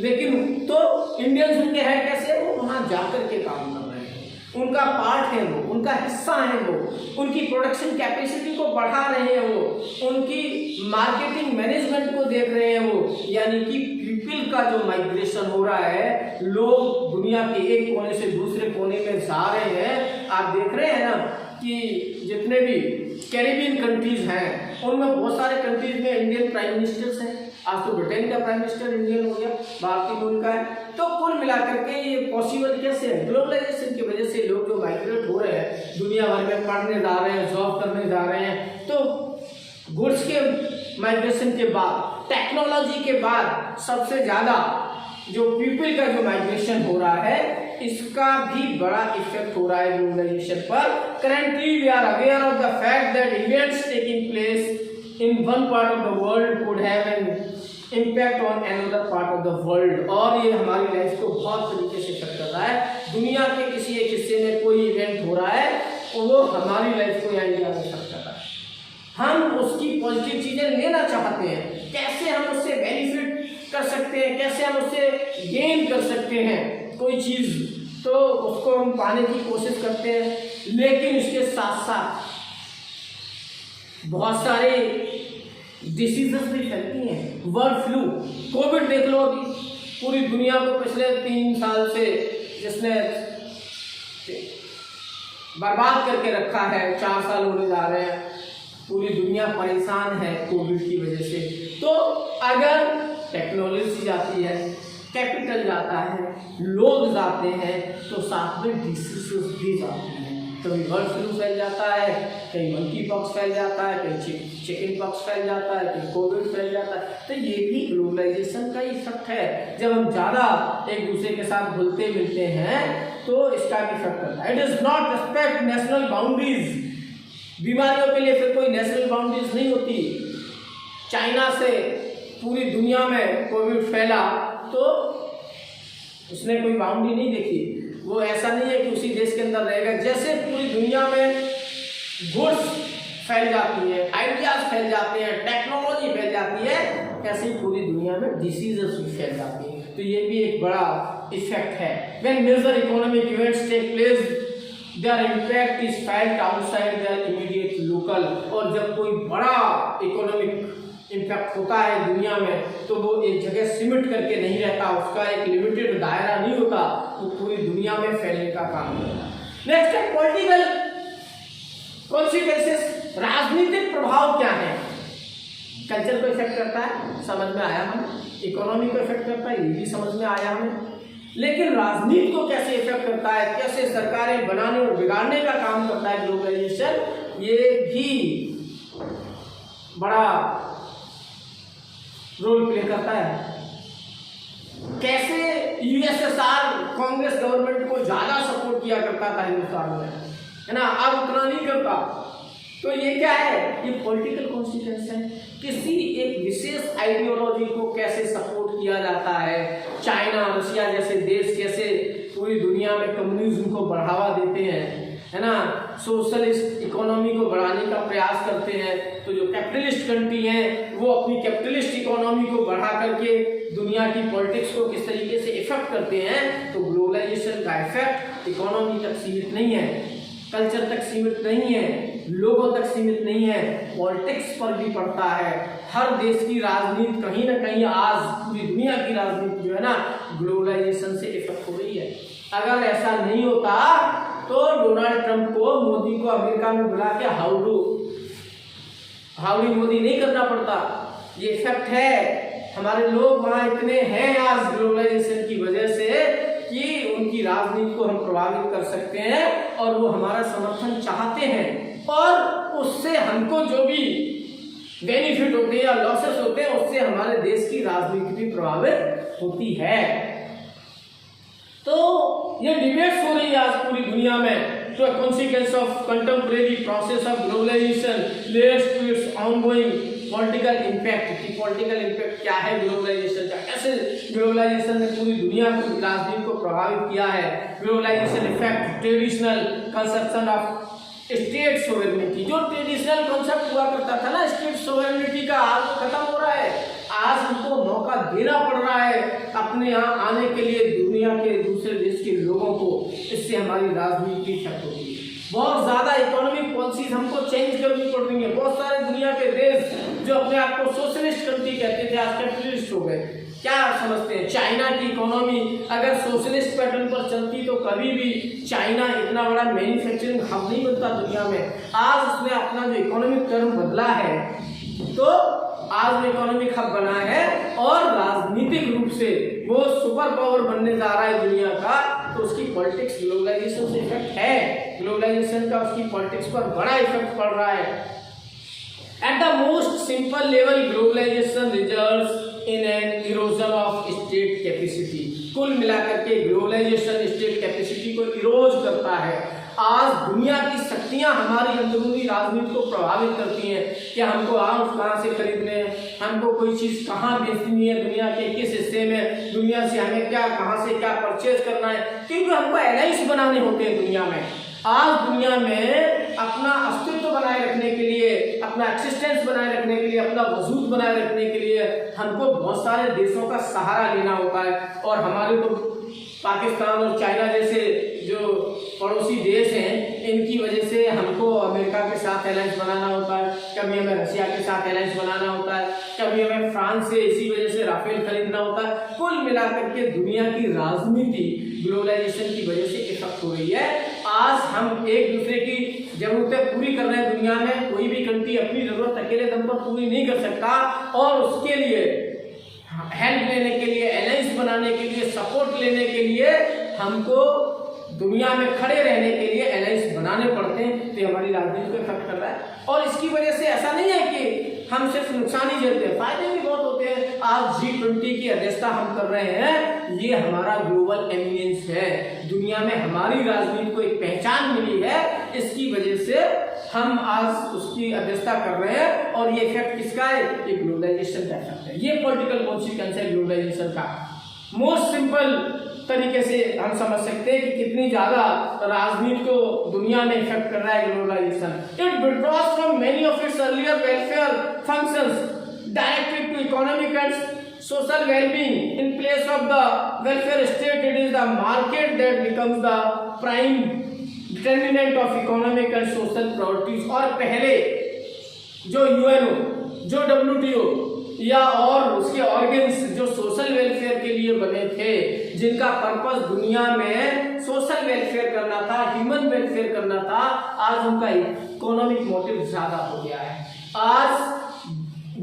लेकिन तो इंडियंस उनके हैं कैसे? वो वहाँ जाकर के काम कर रहे हैं, उनका पार्ट है वो, उनका हिस्सा है वो, उनकी प्रोडक्शन कैपेसिटी को बढ़ा रहे हैं वो, उनकी मार्केटिंग मैनेजमेंट को देख रहे हैं वो। यानी कि पीपल का जो माइग्रेशन हो रहा है, लोग दुनिया के एक कोने से दूसरे कोने में जा रहे हैं। आप देख रहे हैं ना कि जितने भी कैरिबियन कंट्रीज हैं उनमें बहुत सारे कंट्रीज में इंडियन प्राइम मिनिस्टर्स हैं। आज तो ब्रिटेन का प्राइम मिनिस्टर इंडियन हो गया, भारतीय मूल का है। तो कुल मिलाकर के ये पॉसिबल कैसे है? ग्लोबलाइजेशन की वजह से लोग जो माइग्रेट हो रहे हैं दुनिया भर में, पढ़ने जा रहे हैं, जॉब करने जा रहे हैं। तो गुड्स के माइग्रेशन के बाद, टेक्नोलॉजी के बाद सबसे ज़्यादा जो पीपल का जो माइग्रेशन हो रहा है, इसका भी बड़ा इफेक्ट हो रहा है ग्लोबलाइजेशन पर। Currently we are aware of the fact that events taking place in one part of the world could have an impact on another part of the world। और ये हमारी लाइफ को बहुत तरीके से इफेक्ट कर रहा है। दुनिया के किसी एक हिस्से में कोई इवेंट हो रहा है और वो हमारी लाइफ को या इंडिया में इफेक्ट कर रहा है। हम उसकी पॉजिटिव चीज़ें लेना चाहते हैं, कैसे हम उससे बेनिफिट कर सकते हैं, कैसे हम उससे गेन कर सकते हैं कोई चीज़, तो उसको हम पाने की कोशिश करते हैं। लेकिन इसके साथ साथ बहुत सारे डिसीजेस भी फैलती हैं। बर्ड फ्लू, कोविड देख लो, अभी पूरी दुनिया को पिछले 3 साल से जिसने बर्बाद करके रखा है, 4 साल होने जा रहे हैं, पूरी दुनिया परेशान है कोविड की वजह से। तो अगर टेक्नोलॉजी जाती है, कैपिटल जाता है, लोग जाते हैं, तो साथ में डिसीजेस भी जाती हैं। कभी बर्ड फ्लू फैल जाता है, कहीं मंकी पॉक्स फैल जाता है, कहीं चिकन पॉक्स फैल जाता है, कहीं कोविड फैल जाता है। तो ये भी ग्लोबलाइजेशन का इफेक्ट है। जब हम ज़्यादा एक दूसरे के साथ घुलते मिलते हैं तो इसका भी इफेक्ट करता है। It is not respect national boundaries. बीमारियों के लिए फिर कोई नेशनल बाउंड्रीज नहीं होती। चाइना से पूरी दुनिया में कोविड फैला तो उसने कोई बाउंड्री नहीं देखी। वो ऐसा नहीं है कि उसी देश के अंदर रहेगा। जैसे पूरी दुनिया में गुड्स फैल जाती है, आइडियाज फैल जाते हैं, टेक्नोलॉजी फैल जाती है, ऐसे ही पूरी दुनिया में डिसीजेस भी फैल जाती है। तो ये भी एक बड़ा इफेक्ट है। When major economic events take place, their impact is felt outside their immediate local. और जब कोई बड़ा इकोनॉमिक इम्पैक्ट होता है दुनिया में तो वो एक जगह सिमट करके नहीं रहता, उसका एक लिमिटेड दायरा नहीं होता, वो पूरी दुनिया में फैलने का काम करता है। नेक्स्ट है पॉलिटिकल कॉन्सिक्वेंसेस। राजनीतिक प्रभाव क्या है? कल्चर को इफेक्ट करता है, समझ में आया हमें। इकोनॉमी को इफेक्ट करता है, ये भी समझ में आया हमें। लेकिन राजनीति को कैसे इफेक्ट करता है, कैसे सरकारें बनाने और बिगाड़ने का काम करता है ग्लोबलाइजेशन, ये भी बड़ा रोल प्ले करता है। कैसे यूएसएसआर कांग्रेस गवर्नमेंट को ज्यादा सपोर्ट किया करता था हिंदुस्तान में, है ना, अब उतना नहीं करता। तो ये क्या है? ये पॉलिटिकल कॉन्सिक्वेंस है। किसी एक विशेष आइडियोलॉजी को कैसे सपोर्ट किया जाता है। चाइना, रशिया जैसे देश कैसे पूरी दुनिया में कम्युनिज्म को बढ़ावा देते हैं, है ना, सोशलिस्ट इकोनॉमी को बढ़ाने का प्रयास करते हैं। तो जो कैपिटलिस्ट कंट्री हैं वो अपनी कैपिटलिस्ट इकोनॉमी को बढ़ा करके दुनिया की पॉलिटिक्स को किस तरीके से इफेक्ट करते हैं। तो ग्लोबलाइजेशन का इफेक्ट इकोनॉमी तक सीमित नहीं है, कल्चर तक सीमित नहीं है, लोगों तक सीमित नहीं है, पॉलिटिक्स पर भी पड़ता है। हर देश की राजनीति कहीं ना कहीं आज पूरी दुनिया की राजनीति जो है ना ग्लोबलाइजेशन से इफेक्ट हो रही है। अगर ऐसा नहीं होता तो डोनाल्ड ट्रंप को, मोदी को अमेरिका में बुला के हाउडी मोदी नहीं करना पड़ता। ये इफेक्ट है। हमारे लोग वहाँ इतने हैं आज ग्लोबलाइजेशन की वजह से कि उनकी राजनीति को हम प्रभावित कर सकते हैं और वो हमारा समर्थन चाहते हैं, और उससे हमको जो भी बेनिफिट होते हैं या लॉसेस होते हैं उससे हमारे देश की राजनीति भी प्रभावित होती है। तो ये डिबेट्स हो रही है आज पूरी दुनिया में। तो consequence of contemporary process of globalization leads to its ongoing political impact। कि political impact क्या है ग्लोबलाइजेशन का, कैसे ग्लोबलाइजेशन ने पूरी दुनिया की राजनीति को प्रभावित किया है। Globalization effect traditional conception of state sovereignty. जो ट्रेडिशनल कॉन्सेप्ट हुआ करता था ना स्टेट सोवरेनिटी का, आज खत्म हो रहा है। आज हमको मौका देना पड़ रहा है अपने यहाँ आने के लिए दुनिया के दूसरे देश के लोगों को। इससे हमारी राजनीति इफेक्ट होगी। बहुत ज़्यादा इकोनॉमिक पॉलिसीज हमको चेंज करनी पड़ रही है। बहुत सारे दुनिया के देश जो अपने आप को सोशलिस्ट कंट्री कहते थे आज कैपिटलिस्ट हो गए। क्या समझते हैं? चाइना की इकोनॉमी अगर सोशलिस्ट पैटर्न पर चलती तो कभी भी चाइना इतना बड़ा मैन्युफैक्चरिंग हब नहीं बनता दुनिया में। आज उसने अपना जो इकोनॉमिक टर्म बदला है तो आज वो इकोनॉमिक हब बना है और राजनीतिक रूप से वो सुपर पावर बनने जा रहा है दुनिया का। तो उसकी पॉलिटिक्स ग्लोबलाइजेशन से इफेक्ट है। ग्लोबलाइजेशन का उसकी पॉलिटिक्स पर बड़ा इफेक्ट पड़ रहा है। At the most simple level globalization results in an erosion of state capacity. कुल मिलाकर के ग्लोबलाइजेशन स्टेट कैपेसिटी को इरोज करता है। आज दुनिया की शक्तियां हमारी अंदरूनी राजनीति को प्रभावित करती हैं कि हमको आर्म्स कहाँ से खरीदने हैं, हमको कोई चीज़ कहाँ बेचनी है, दुनिया के किस हिस्से में, दुनिया से हमें क्या कहाँ से क्या परचेज करना है, क्योंकि हमको एलायंस बनाने होते हैं दुनिया में। आज दुनिया में अपना अस्तित्व बनाए रखने के लिए, अपना एक्सिस्टेंस बनाए रखने के लिए, अपना वजूद बनाए रखने के लिए हमको बहुत सारे देशों का सहारा लेना होता है। और हमारे तो पाकिस्तान और चाइना जैसे जो पड़ोसी देश हैं इनकी वजह से हमको अमेरिका के साथ अलायंस बनाना होता है, कभी हमें रशिया के साथ अलायंस बनाना होता है, कभी हमें फ्रांस से इसी वजह से राफेल खरीदना होता है। कुल मिलाकर के दुनिया की राजनीति ग्लोबलाइजेशन की वजह से इफेक्ट हो रही है। आज हम एक दूसरे की जरूरतें पूरी कर रहे हैं दुनिया में। कोई भी कंट्री अपनी जरूरत अकेले दम पर पूरी नहीं कर सकता और उसके लिए हेल्प लेने के लिए, अलायंस बनाने के लिए, सपोर्ट लेने के लिए हमको दुनिया में खड़े रहने के लिए अलायंस बनाने पड़ते हैं। तो हमारी राजनीति को इफेक्ट कर रहा है और इसकी वजह से ऐसा नहीं है कि हम सिर्फ नुकसान ही झेलते हैं, फायदे भी बहुत होते हैं। आज G20 की अध्यक्षता हम कर रहे हैं, ये हमारा ग्लोबल एमिनेंस है। दुनिया में हमारी राजनीति को एक पहचान मिली है, इसकी वजह से हम आज उसकी अध्यक्षता कर रहे हैं। और ये इफेक्ट किसका है? ये ग्लोबलाइजेशन का इफेक्ट है। ये पॉलिटिकल कॉन्सिक्वेंस है ग्लोबलाइजेशन का। मोस्ट सिंपल तरीके से हम समझ सकते हैं कि कितनी ज्यादा राजनीति को दुनिया में इफेक्ट कर रहा है globalisation. It withdraws from many of its earlier welfare functions directed to economic and social well-being. In place of the welfare state, it is the market that becomes the prime determinant of economic and social priorities. और पहले जो UNO, जो WTO या और उसके organs जो social welfare के लिए बने थे, जिनका पर्पस दुनिया में सोशल वेलफेयर करना था, ह्यूमन वेलफेयर करना था, आज उनका इकोनॉमिक मोटिव ज्यादा हो गया है। आज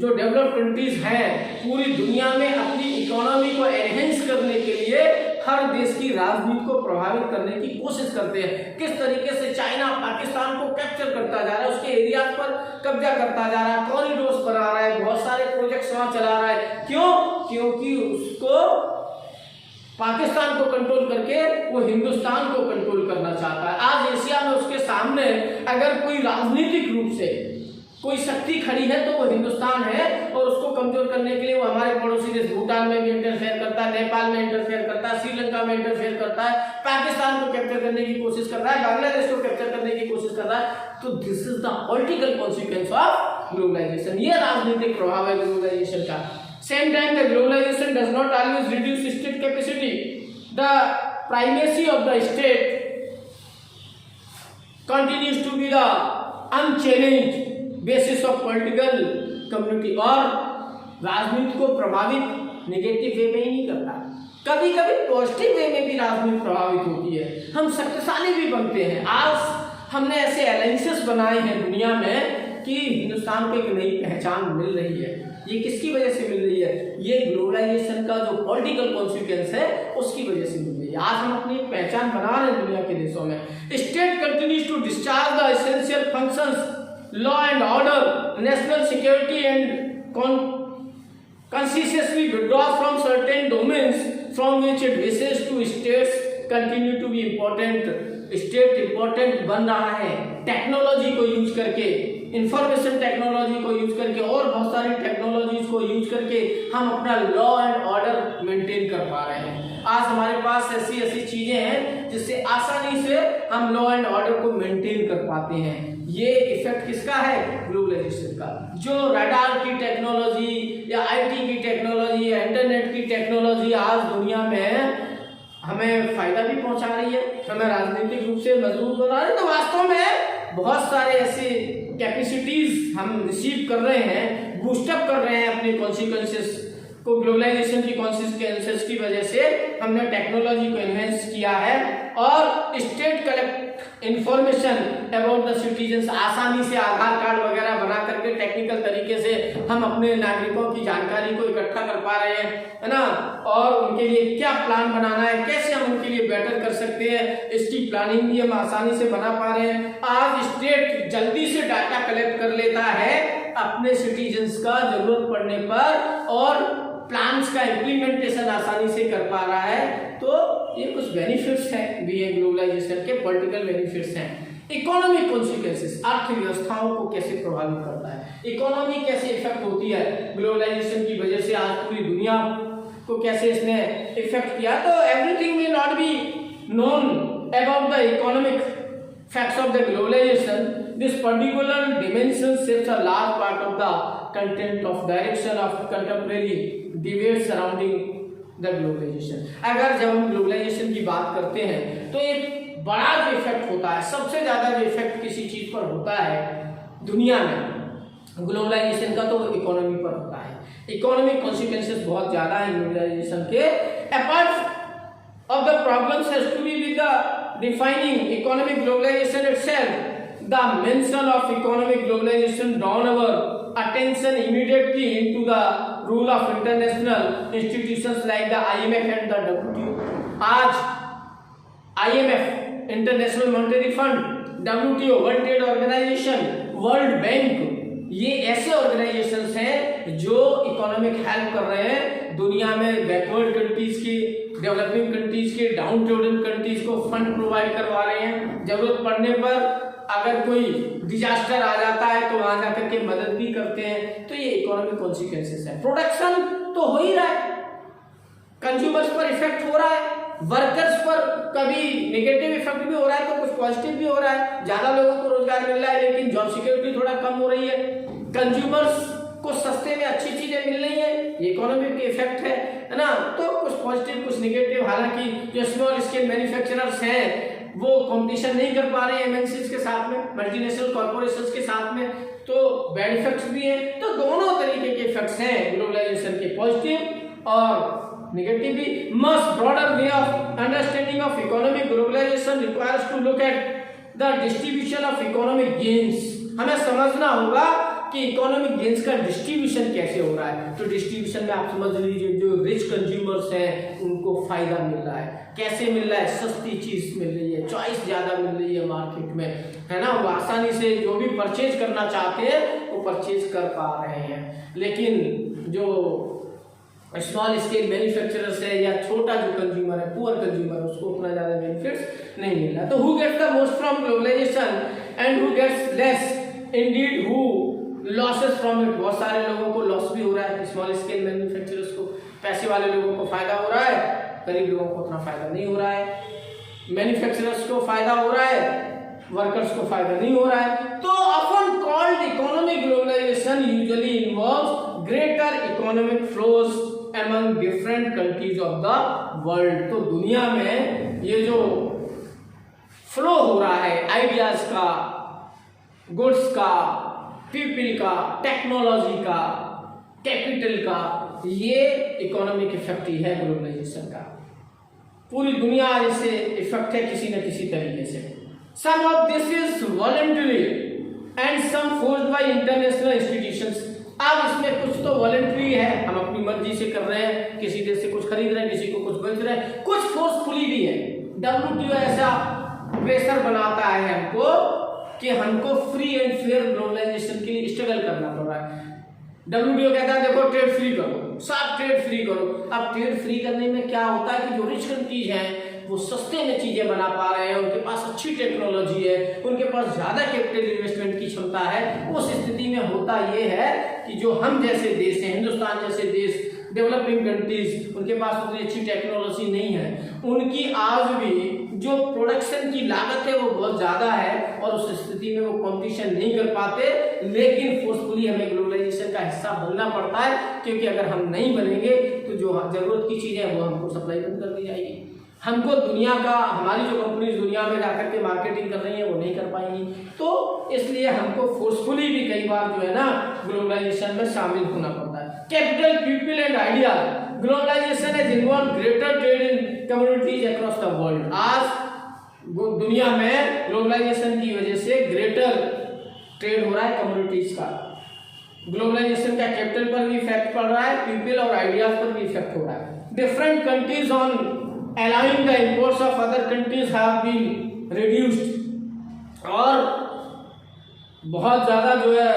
जो डेवलप्ड कंट्रीज हैं पूरी दुनिया में अपनी इकोनॉमी को एनहेंस करने के लिए हर देश की राजनीति को प्रभावित करने की कोशिश करते हैं। किस तरीके से चाइना पाकिस्तान को कैप्चर करता जा रहा है, उसके एरियाज पर कब्जा करता जा रहा है, कॉरिडोर्स बना रहा है, बहुत सारे प्रोजेक्ट्स वहां चला रहा है। क्यों? क्योंकि उसको पाकिस्तान को कंट्रोल करके वो हिंदुस्तान को कंट्रोल करना चाहता है। आज एशिया में उसके सामने अगर कोई राजनीतिक रूप से कोई शक्ति खड़ी है तो वो हिंदुस्तान है और उसको कमजोर करने के लिए वो हमारे पड़ोसी देश भूटान में भी इंटरफेयर करता है, नेपाल में इंटरफेयर करता है, श्रीलंका में इंटरफेयर करता है, पाकिस्तान को कैप्चर करने की कोशिश कर रहा है, बांग्लादेश को कैप्चर करने की कोशिश कर रहा है। तो this is the political consequence of globalization. ये राजनीतिक प्रभाव है ग्लोबलाइजेशन का। Same time the globalization does not always reduce state capacity. The primacy of the state continues to be the unchallenged basis of political community. और राजनीति को प्रभावित negative way में ही नहीं करता, कभी कभी पॉजिटिव वे में भी राजनीति प्रभावित होती है। हम शक्तिशाली भी बनते हैं। आज हमने ऐसे अलायंसेस बनाए हैं दुनिया में कि हिंदुस्तान को एक नई पहचान मिल रही है। ये किसकी वजह से मिल रही है? ये ग्लोबलाइजेशन का जो पॉलिटिकल कॉन्सिक्वेंस है उसकी वजह से मिल रही है। आज हम अपनी पहचान बना रहे हैं दुनिया के देशों में। State continues to discharge the essential functions, law and order, national security, and consciously withdraws from certain domains from which it wishes to. States continue to be important. State important बन रहा है टेक्नोलॉजी को use करके, information technology को use करके और बहुत सारी टेक्नोलॉजीज को यूज करके हम अपना लॉ एंड ऑर्डर मेंटेन कर पा रहे हैं। आज हमारे पास ऐसी ऐसी चीजें हैं जिससे आसानी से हम लॉ एंड ऑर्डर को मेंटेन कर पाते हैं। ये इफेक्ट किसका है? ग्लोबलाइजेशन का। जो रडार की टेक्नोलॉजी या आईटी की टेक्नोलॉजी या इंटरनेट की टेक्नोलॉजी आज दुनिया में हमें फायदा भी पहुंचा रही है, हमें राजनीतिक रूप से मजबूत बना रही है, तो वास्तव में बहुत सारे ऐसे कैपेसिटीज हम रिसीव कर रहे हैं, बूस्टअप कर रहे हैं अपने कॉन्सिक्वेंसेस को। ग्लोबलाइजेशन की कॉन्सिक्वेंसेस की वजह से हमने टेक्नोलॉजी को एनहेंस किया है और state collect information about the citizens, आसानी से आधार कार्ड वगैरह बना करके टेक्निकल तरीके से हम अपने नागरिकों की जानकारी को इकट्ठा कर पा रहे हैं, है ना। और उनके लिए क्या प्लान बनाना है, कैसे हम उनके लिए बेटर कर सकते हैं, इसकी प्लानिंग भी हम आसानी से बना पा रहे हैं। आज स्टेट जल्दी से डाटा कलेक्ट कर लेता है अपने सिटीजन्स का जरूरत पड़ने पर और प्लान्स का इम्प्लीमेंटेशन आसानी से कर पा रहा है। तो ये कुछ बेनिफिट्स हैं भी है ग्लोबलाइजेशन के, पॉलिटिकल बेनिफिट्स हैं। इकोनॉमिक कॉन्सिक्वेंसेस, अर्थव्यवस्थाओं को कैसे प्रभावित करता है, इकोनॉमी कैसे इफेक्ट होती है ग्लोबलाइजेशन की वजह से, आज पूरी दुनिया को कैसे इसने इफेक्ट किया। तो everything will not be known about the economic facts of the globalization. This particular dimension shapes a large part of the content of direction of contemporary debate surrounding the globalization. अगर जब हम globalisation की बात करते हैं तो एक बड़ा जो इफेक्ट होता है, सबसे ज्यादा जो इफेक्ट किसी चीज पर होता है दुनिया में, ग्लोबलाइजेशन का तो इकोनॉमी पर होता है, इकोनॉमिक कॉन्सिक्वेंसेस बहुत ज्यादा है ग्लोबलाइजेशन के। Apart of the problems has to be with the defining economic globalization itself, the mention of economic globalization drawn our attention immediately into the role of international institutions like the IMF and the WTO। आज IMF international monetary fund, WTO world trade organization, world bank, ये ऐसे organisations हैं जो economic help कर रहे हैं दुनिया में बैकवर्ड कंट्रीज की, डेवलपिंग कंट्रीज के, डाउन ट्रोडन कंट्रीज को फंड प्रोवाइड करवा रहे हैं। जरूरत पड़ने पर अगर कोई डिजास्टर आ जाता है तो वहां जाकर के मदद भी करते हैं। तो ये इकोनॉमिक कॉन्सिक्वेंसेस है। प्रोडक्शन तो हो ही रहा है, कंज्यूमर्स पर इफेक्ट हो रहा है, वर्कर्स पर कभी नेगेटिव इफेक्ट भी हो रहा है तो कुछ पॉजिटिव भी हो रहा है। ज्यादा लोगों को रोजगार मिल रहा है लेकिन जॉब सिक्योरिटी थोड़ा कम हो रही है, कंज्यूमर्स को सस्ते में अच्छी चीजें मिल रही है, ये इकोनॉमिक इफेक्ट है ना। तो कुछ पॉजिटिव कुछ नेगेटिव। हालांकि जो स्मॉल स्केल मैन्युफैक्चरर्स हैं वो कंपटीशन नहीं कर पा रहे हैं एमएनसीज के साथ में, मल्टीनेशनल कॉर्पोरेशंस के साथ में, तो बैड इफेक्ट्स भी हैं। तो दोनों तरीके के इफेक्ट्स हैं ग्लोबलाइजेशन के, पॉजिटिव और नेगेटिव भी। Must broader way of understanding of economic globalization requires to look at the distribution of economic gains. हमें समझना होगा कि इकोनॉमिक गेन्स का डिस्ट्रीब्यूशन कैसे हो रहा है। तो डिस्ट्रीब्यूशन में आप समझ लीजिए जो रिच कंज्यूमर्स हैं उनको फायदा मिल रहा है। कैसे मिल रहा है? सस्ती चीज मिल रही है, चॉइस ज्यादा मिल रही है मार्केट में, है ना। वो आसानी से जो भी परचेज करना चाहते हैं वो परचेज कर पा रहे हैं। लेकिन जो स्मॉल स्केल मैन्युफैक्चरर्स है या छोटा जो कंज्यूमर है, पुअर कंज्यूमर, उसको उतना ज्यादा बेनिफिट्स नहीं मिल रहा। तो who gets the most from globalization and who gets less, indeed who loses from it. बहुत सारे लोगों को लॉस भी हो रहा है, स्मॉल स्केल मैन्युफैक्चरर्स को, पैसे वाले लोगों को फायदा हो रहा है, गरीब लोगों को उतना फायदा नहीं हो रहा है। मैन्युफैक्चरर्स को फायदा हो रहा है, वर्कर्स को फायदा नहीं हो रहा है। तो often called economic globalization usually involves greater economic flows among different countries of the world। तो दुनिया में ये जो फ्लो हो रहा है आइडियाज का, गुड्स का, पीपल का, टेक्नोलॉजी का, कैपिटल का, ये इकोनॉमिक इफेक्ट ही है ग्लोबलाइजेशन का। पूरी दुनिया इससे इफेक्ट है किसी न किसी तरीके से। Some of this is voluntary and some forced by international institutions. अब इसमें कुछ तो वॉलंटरी है, हम अपनी मर्जी से कर रहे हैं, किसी देश से कुछ खरीद रहे हैं, किसी को कुछ बेच रहे हैं, कुछ फोर्सफुली भी है। WTO ऐसा प्रेशर बनाता है हमको कि हमको फ्री एंड फेयर ग्लोबलाइजेशन के लिए स्ट्रगल करना पड़ रहा है। WTO कहता है देखो ट्रेड फ्री करो, सब ट्रेड फ्री करो। अब ट्रेड फ्री करने में क्या होता है कि जो रिच कंट्रीज हैं वो सस्ते में चीजें बना पा रहे हैं, उनके पास अच्छी टेक्नोलॉजी है, उनके पास ज्यादा कैपिटल इन्वेस्टमेंट की क्षमता है। उस स्थिति में होता ये है कि जो हम जैसे देश हैं, हिंदुस्तान जैसे देश, डेवलपिंग कंट्रीज, उनके पास उतनी अच्छी टेक्नोलॉजी नहीं है, उनकी आज भी जो प्रोडक्शन की लागत है वो बहुत ज्यादा है और उस स्थिति में वो कंपटीशन नहीं कर पाते। लेकिन फोर्सफुली हमें ग्लोबलाइजेशन का हिस्सा बनना पड़ता है, क्योंकि अगर हम नहीं बनेंगे तो जो जरूरत की चीजें हैं वो हमको सप्लाई बंद कर दी जाएगी। हमको दुनिया का, हमारी जो कंपनीज दुनिया में जाकर के मार्केटिंग कर रही है वो नहीं कर पाएंगी। तो इसलिए हमको फोर्सफुली भी कई बार जो है ना ग्लोबलाइजेशन में शामिल होना पड़ता है। Capital, people and idea. Globalization has involve greater trade in communities across the world. आज दुनिया में ग्लोबलाइजेशन की वजह से ग्रेटर ट्रेड हो रहा है कम्युनिटीज का। ग्लोबलाइजेशन का कैपिटल पर भी इफेक्ट पड़ रहा है, पीपल और आइडियाज पर भी इफेक्ट हो रहा है। Different countries on allowing the imports of other countries have been reduced। और बहुत ज़्यादा जो है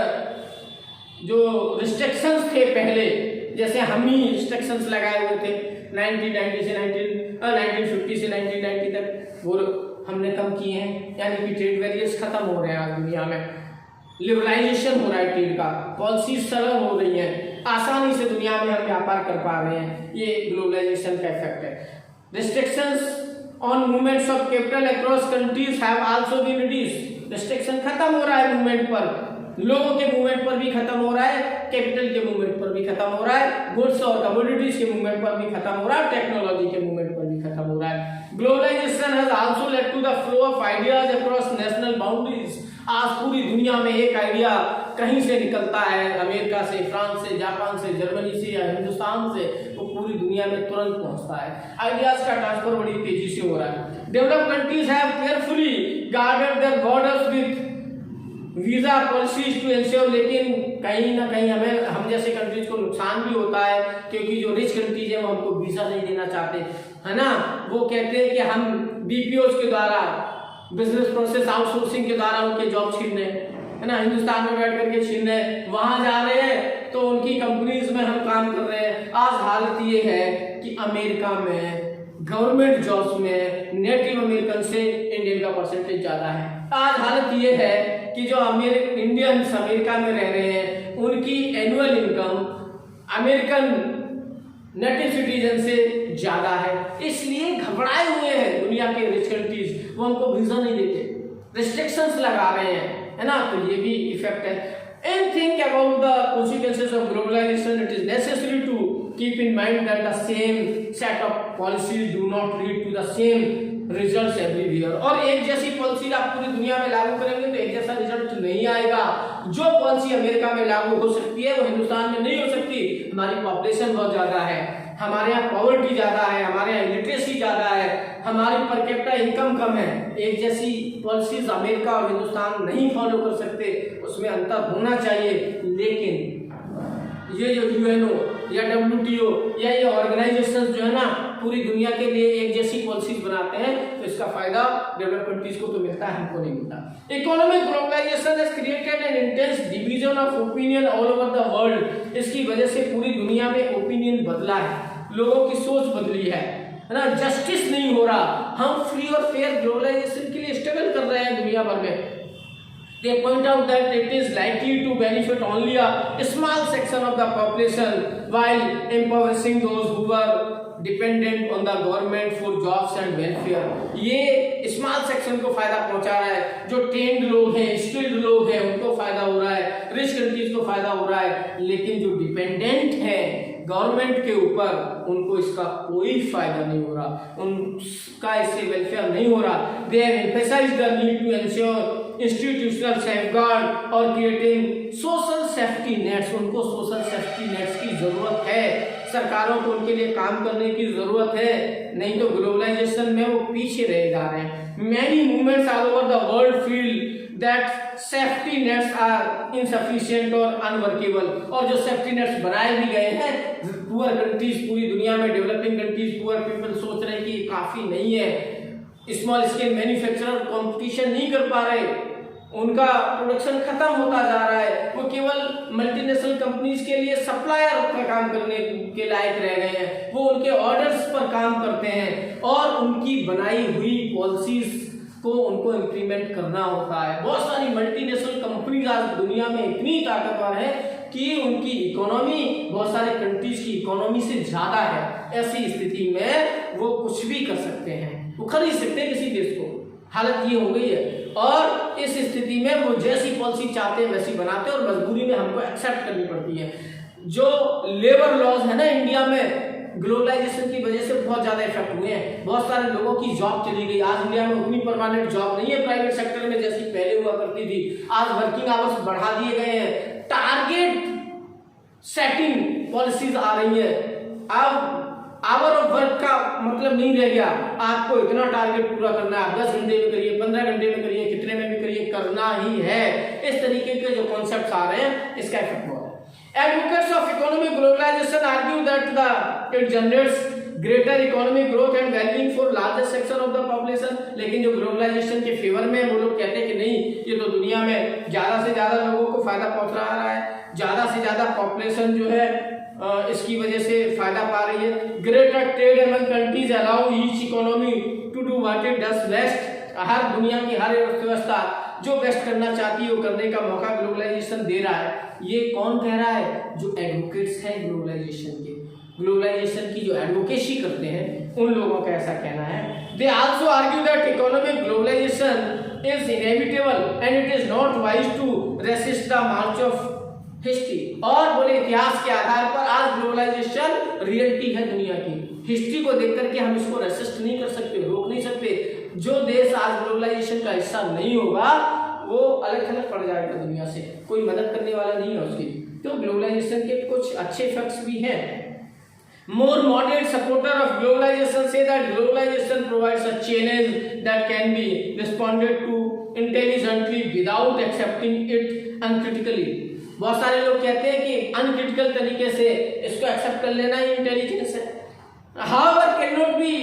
जो रिस्ट्रिक्शंस थे पहले, जैसे हम ही रिस्ट्रिक्शंस लगाए हुए थे 1950 से 1990 तक, वो हमने कम किए हैं। यानी कि ट्रेड बैरियर्स खत्म हो रहे हैं आज दुनिया में, लिबरलाइजेशन हो रहा है ट्रेड का, पॉलिसीज सरल हो रही हैं, आसानी से दुनिया में हम व्यापार कर पा रहे हैं। ये ग्लोबलाइजेशन का इफेक्ट है। Restrictions on movements of capital across countries have also been reduced। Restriction खत्म हो रहा है मूवमेंट पर, लोगों के मूवमेंट पर भी खत्म हो रहा है, कैपिटल के मूवमेंट पर भी खत्म हो रहा है, गुड्स और कमोडिटीज के मूवमेंट पर भी खत्म हो रहा है, टेक्नोलॉजी के मूवमेंट पर भी खत्म हो रहा है। Globalization has also led to the flow of ideas across national boundaries. आज पूरी दुनिया में एक आइडिया कहीं से निकलता है, अमेरिका से, फ्रांस से, जापान से, जर्मनी से या हिंदुस्तान से, वो पूरी दुनिया में तुरंत पहुंचता है। आइडियाज का ट्रांसफर बड़ी तेजी से हो रहा है। Developed countries have carefully guarded their borders with visa policies to ensure, लेकिन कहीं ना कहीं हमें, हम जैसे कंट्रीज को नुकसान भी होता है, क्योंकि जो रिच कंट्रीज है वो हमको वीजा नहीं देना चाहते, है ना। वो कहते हैं कि हम बीपीओज के द्वारा, बिजनेस प्रोसेस आउटसोर्सिंग के द्वारा उनके जॉब छीन रहे हैं, है ना, हिंदुस्तान में बैठ करके छीन रहे हैं, वहां जा रहे हैं तो उनकी कंपनीज में हम काम कर रहे हैं। आज हालत ये है कि अमेरिका में गवर्नमेंट जॉब्स में नेटिव अमेरिकन से इंडियन का परसेंटेज ज्यादा है। आज हालत ये है कि जो इंडियंस अमेरिका में रह रहे हैं उनकी annual income American native citizen से ज्यादा है। इसलिए घबराए हुए हैं दुनिया के रिच कंट्रीज, वो हमको वीजा नहीं देते, रिस्ट्रिक्शंस लगा रहे हैं, है ना। तो ये भी इफेक्ट है। And think about the consequences of globalization. It is necessary to keep in mind that the same set of policies do not lead to the same results everywhere. और एक जैसी पॉलिसी आप पूरी दुनिया में लागू करेंगे तो एक जैसा रिजल्ट नहीं आएगा। जो पॉलिसी अमेरिका में लागू हो सकती है वो हिंदुस्तान में नहीं हो सकती। हमारी पॉपुलेशन बहुत ज्यादा है, हमारे यहाँ पॉवर्टी ज्यादा है, हमारे यहाँ इलिटरेसी ज्यादा है, हमारी पर कैपिटा इनकम कम है। एक जैसी पॉलिसीज अमेरिका और हिंदुस्तान नहीं फॉलो कर सकते, उसमें अंतर होना चाहिए। लेकिन ये जो यूएनओ या डब्ल्यूटीओ या ये ऑर्गेनाइजेशंस जो है ना पूरी दुनिया के लिए एक जैसी पॉलिसीज बनाते हैं, तो इसका फायदा डेवलप्ड कंट्रीज को तो मिलता है, हमको नहीं मिलता। Economic globalization has created an intense division of opinion all over the world. इसकी वजह से पूरी दुनिया में ओपिनियन बदला है, लोगों की सोच बदली है ना। जस्टिस नहीं हो रहा। हम फ्री और फेयर ग्लोबलाइजेशन के लिए स्ट्रगल कर रहे हैं दुनिया भर में। They point out that it is likely to benefit only a small section of the population while impoverishing those who were dependent on the government for jobs and welfare. ये small section को फायदा पहुंचा रहा है, जो trend लोग हैं, skilled लोग हैं, उनको फायदा हो रहा है, रिच कंट्रीज को फायदा हो रहा है। लेकिन जो डिपेंडेंट है गवर्नमेंट के ऊपर, उनको इसका कोई फायदा नहीं हो रहा, उनका इससे वेलफेयर नहीं हो रहा। They have emphasized the need to ensure institutional safeguard और क्रिएटिंग सोशल सेफ्टी नेट्स। उनको सोशल सेफ्टी नेट्स की जरूरत है, सरकारों को उनके लिए काम करने की जरूरत है, नहीं तो ग्लोबलाइजेशन में वो पीछे रह जा रहे हैं। Many movements all over the world feel that safety nets are insufficient और अनवर्केबल। और जो सेफ्टी नेट्स बनाए भी गए हैं, पुअर कंट्रीज, पूरी दुनिया में डेवलपिंग कंट्रीज, पुअर पीपल सोच रहे हैं कि काफी नहीं है। स्मॉल स्केल मैन्युफैक्चरर कंपटीशन नहीं कर पा रहे, उनका प्रोडक्शन खत्म होता जा रहा है, वो केवल मल्टीनेशनल कंपनीज के लिए सप्लायर का काम करने के लायक रह गए हैं। वो उनके ऑर्डर्स पर काम करते हैं और उनकी बनाई हुई पॉलिसीज को उनको इंप्लीमेंट करना होता है। बहुत सारी मल्टीनेशनल कंपनीज आज दुनिया में इतनी ताकतवर है कि उनकी इकोनॉमी बहुत सारे कंट्रीज की इकोनॉमी से ज्यादा है। ऐसी स्थिति में वो कुछ भी कर सकते हैं, वो खरीद सकते हैं किसी देश को। हालत ये हो गई है और इस स्थिति में वो जैसी पॉलिसी चाहते हैं वैसी बनाते हैं और मजबूरी में हमको एक्सेप्ट करनी पड़ती है। जो लेबर लॉज है ना इंडिया में, ग्लोबलाइजेशन की वजह से बहुत ज्यादा इफेक्ट हुए हैं। बहुत सारे लोगों की जॉब चली गई। आज इंडिया में उतनी परमानेंट जॉब नहीं है प्राइवेट सेक्टर में जैसी पहले हुआ करती थी। आज वर्किंग आवर्स बढ़ा दिए गए हैं, टारगेट सेटिंग पॉलिसीज आ रही है। अब आवर ऑफ वर्क का मतलब नहीं रह गया, आपको इतना टारगेट पूरा करना है, 10 घंटे में करिए, 15 घंटे में करिए, कितने में भी करिए, करना ही है। इस तरीके के जो कॉन्सेप्ट्स आ रहे हैं, इसका इफेक्ट हुआ है। Advocates of economic globalization argue that it generates greater economic growth and well-being for larger section of the population। लेकिन जो ग्लोबलाइजेशन के फेवर में वो लोग कहते हैं कि नहीं, ये तो दुनिया में ज्यादा से ज्यादा लोगों को फायदा पहुंच रहा है, ज्यादा से ज्यादा पॉपुलेशन जो है इसकी वजह से फायदा पा रही है। Greater trade among countries allow each economy to do what it does best. हर दुनिया की हर अर्थव्यवस्था जो बेस्ट करना चाहती है वो करने का मौका ग्लोबलाइजेशन दे रहा है। ये कौन कह रहा है? जो एडवोकेट्स हैं ग्लोबलाइजेशन के, ग्लोबलाइजेशन की जो एडवोकेसी करते हैं, उन लोगों का ऐसा कहना है। They also argue that economic globalization is inevitable and it is not wise to resist the march of history. और बोले इतिहास के आधार पर आज ग्लोबलाइजेशन रियलिटी है दुनिया की। हिस्ट्री को देख करके हम इसको रेसिस्ट नहीं कर सकते, रोक नहीं सकते। जो देश आज ग्लोबलाइजेशन का हिस्सा नहीं होगा वो अलग थलग पड़ जाएगा दुनिया से, कोई मदद करने वाला नहीं है उसकी। तो ग्लोबलाइजेशन के कुछ अच्छे इफेक्ट्स भी हैं। More moderate supporter of globalization say that globalization provides a challenge that can be responded to intelligently without accepting it uncritically। बहुत सारे लोग कहते हैं कि अनक्रिटिकल तरीके से इसको एक्सेप्ट कर लेना ही इंटेलिजेंस है। However, cannot be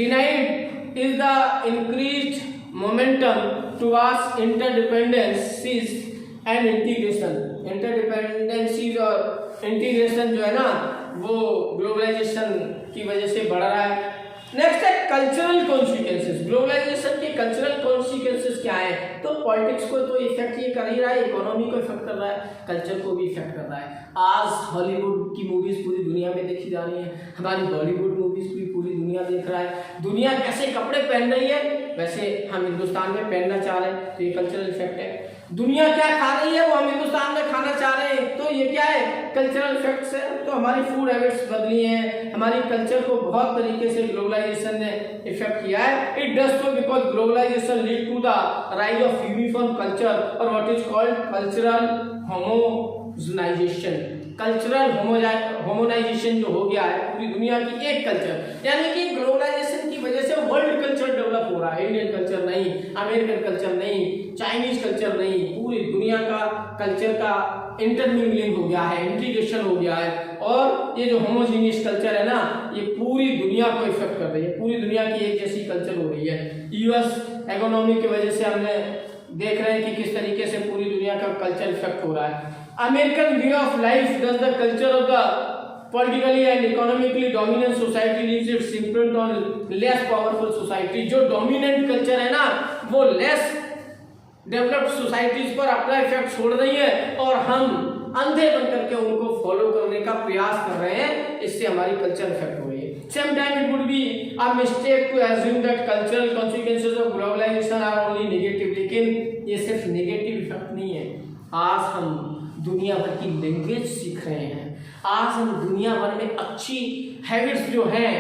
denied is the increased momentum towards interdependencies and integration। Interdependencies और इंटीग्रेशन जो है ना वो ग्लोबलाइजेशन की वजह से बढ़ रहा है। नेक्स्ट है कल्चरल कॉन्सिक्वेंसेस। ग्लोबलाइजेशन के कल्चरल कॉन्सिक्वेंसेस क्या है? तो पॉलिटिक्स को तो इफेक्ट ये कर ही रहा है, इकोनॉमी को इफेक्ट कर रहा है, कल्चर को भी इफेक्ट कर रहा है। आज हॉलीवुड की मूवीज पूरी दुनिया में देखी जा रही है, हमारी बॉलीवुड मूवीज भी पूरी दुनिया देख रहा है। दुनिया कैसे कपड़े पहन रही है वैसे हम हिंदुस्तान में पहनना चाह रहे हैं, तो ये कल्चरल इफेक्ट है। दुनिया क्या खा रही है वो हम हिंदुस्तान में खाना चाह रहे हैं, तो ये क्या है? कल्चरल इफेक्ट्स है। तो हमारी फूड हैबिट्स बदली हैं, हमारी कल्चर को बहुत तरीके से ग्लोबलाइजेशन ने इफेक्ट किया है। It does so because globalisation lead to the rise of uniform culture और what is called cultural homogenisation. Cultural homogenisation जो हो गया है पूरी दुनिया की एक कल्चर, यानी कि ग्लोबलाइजेशन की वजह से वर्ल्ड कल्चर डेवलप हो रहा है। इंडियन कल्चर नहीं, अमेरिकन कल्चर नहीं, चाइनीज कल्चर नहीं, पूरी दुनिया का कल्चर का इंटरमिंगलिंग हो गया है, इंटीग्रेशन हो गया है। और ये जो होमोजीनियस कल्चर है ना ये पूरी दुनिया को इफेक्ट कर रही है, पूरी दुनिया की एक जैसी कल्चर हो रही है। यूएस इकोनॉमी की वजह से हमने देख रहे हैं कि किस तरीके से पूरी दुनिया का कल्चर इफेक्ट हो रहा है। American way of life does the culture of the politically and economically dominant society leaves its imprint on less powerful society। जो डोमिनेंट कल्चर है ना वो लेस डेवलप्ड सोसाइटीज पर अपना इफेक्ट छोड़ रही है और हम अंधे बन करके उनको फॉलो करने का प्रयास कर रहे हैं, इससे हमारी कल्चर इफेक्ट हो रही है। Same time it would be a mistake to assume that cultural consequences of globalization are only negative। लेकिन ये सिर्फ नेगेटिव इफेक्ट नहीं है। आज हम दुनिया भर की लैंग्वेज सीख रहे हैं, आज हम दुनिया भर में अच्छी हैबिट्स जो हैं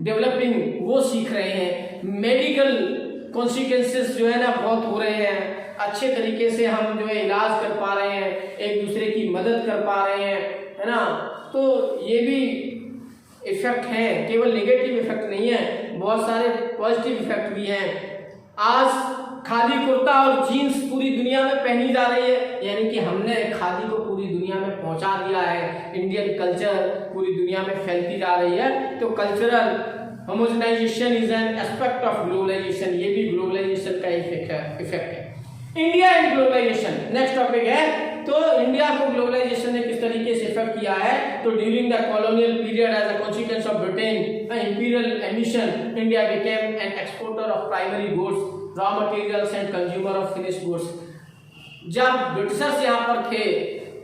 डेवलपिंग वो सीख रहे हैं। मेडिकल कॉन्सिक्वेंसेस जो है ना बहुत हो रहे हैं, अच्छे तरीके से हम जो है इलाज कर पा रहे हैं, एक दूसरे की मदद कर पा रहे हैं, है ना। तो ये भी इफेक्ट है, केवल नेगेटिव इफेक्ट नहीं है, बहुत सारे पॉजिटिव इफेक्ट भी हैं। आज खादी कुर्ता और जीन्स पूरी दुनिया में पहनी जा रही है, यानी कि हमने खादी को पूरी दुनिया में पहुंचा दिया है, इंडियन कल्चर पूरी दुनिया में फैलती जा रही है। तो cultural homogenization is an aspect of globalization, ये भी ग्लोबलाइजेशन का इफेक्ट है। India and globalization next topic है। तो इंडिया को ग्लोबलाइजेशन ने किस तरीके से इफेक्ट किया है? तो during the colonial period as a consequence of Britain imperial ambition India became an exporter of primary goods, raw materials and consumer of finished goods. जब ब्रिटिशर्स यहाँ पर थे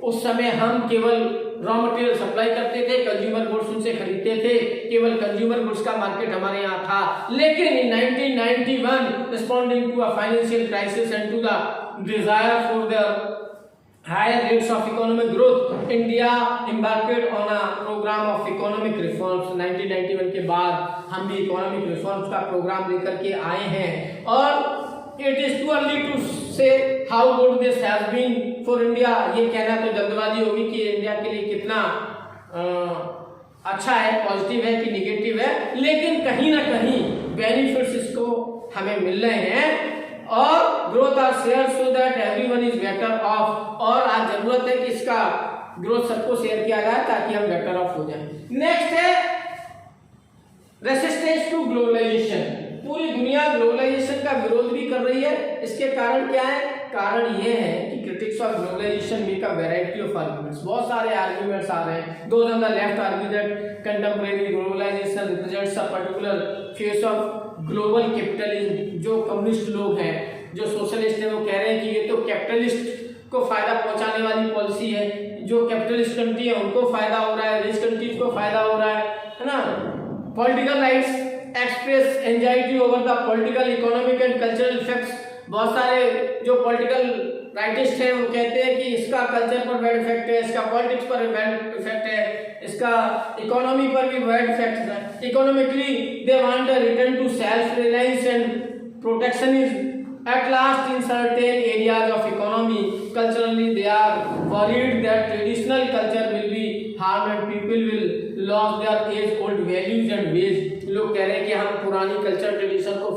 उस समय हम केवल रॉ मटेरियल सप्लाई करते थे, कंज्यूमर गुड्स उनसे खरीदते थे, केवल कंज्यूमर गुड्स का मार्केट हमारे यहाँ था। लेकिन in 1991 responding to a financial crisis and to the desire for the higher rates of economic growth, India embarked on a program of economic reforms। 1991 के बाद हम भी इकोनॉमिक रिफॉर्म्स का प्रोग्राम लेकर के आए हैं और it is too early to say how good this has been for India. ये कहना तो जल्दबाजी होगी कि इंडिया के लिए कितना अच्छा है, पॉजिटिव है कि निगेटिव है, लेकिन कहीं ना कहीं बेनिफिट्स इसको हमें मिल रहे हैं और growth are share so that everyone is better off. और आज जरूरत है कि इसका ग्रोथ सबको शेयर किया जाए ताकि हम बेटर ऑफ हो जाए। नेक्स्ट है रेसिस्टेंस टू ग्लोबलाइजेशन। पूरी दुनिया ग्लोबलाइजेशन का विरोध भी कर रही है। इसके कारण क्या है? कारण ये है कि critics of globalisation make a variety of arguments. बहुत सारे आर्गुमेंट्स आ रहे हैं। Those on the left argue that contemporary globalisation represents a particular phase of global capitalism. जो कम्युनिस्ट लोग हैं, जो सोशलिस्ट हैं, वो कह रहे हैं कि ये तो कैपिटलिस्ट को फायदा पहुंचाने वाली पॉलिसी है, जो कैपिटलिस्ट कंट्री है उनको फायदा हो रहा है, रिच कंट्रीज को फायदा हो रहा है ना। Political rights express anxiety over the political economic and cultural effects. बहुत सारे जो पॉलिटिकल राइटिस्ट हैं वो कहते हैं कि इसका कल्चर पर बैड इफेक्ट है, इसका पॉलिटिक्स पर बैड इफेक्ट है, इसका इकोनॉमी पर भी बैड इफेक्ट है। Economically they want a return to self reliance and protectionism at last in certain areas of worried that traditional culture will be harmed and people will lose their age-old values and ways। लोग कह रहे हैं कि हम पुरानी culture tradition को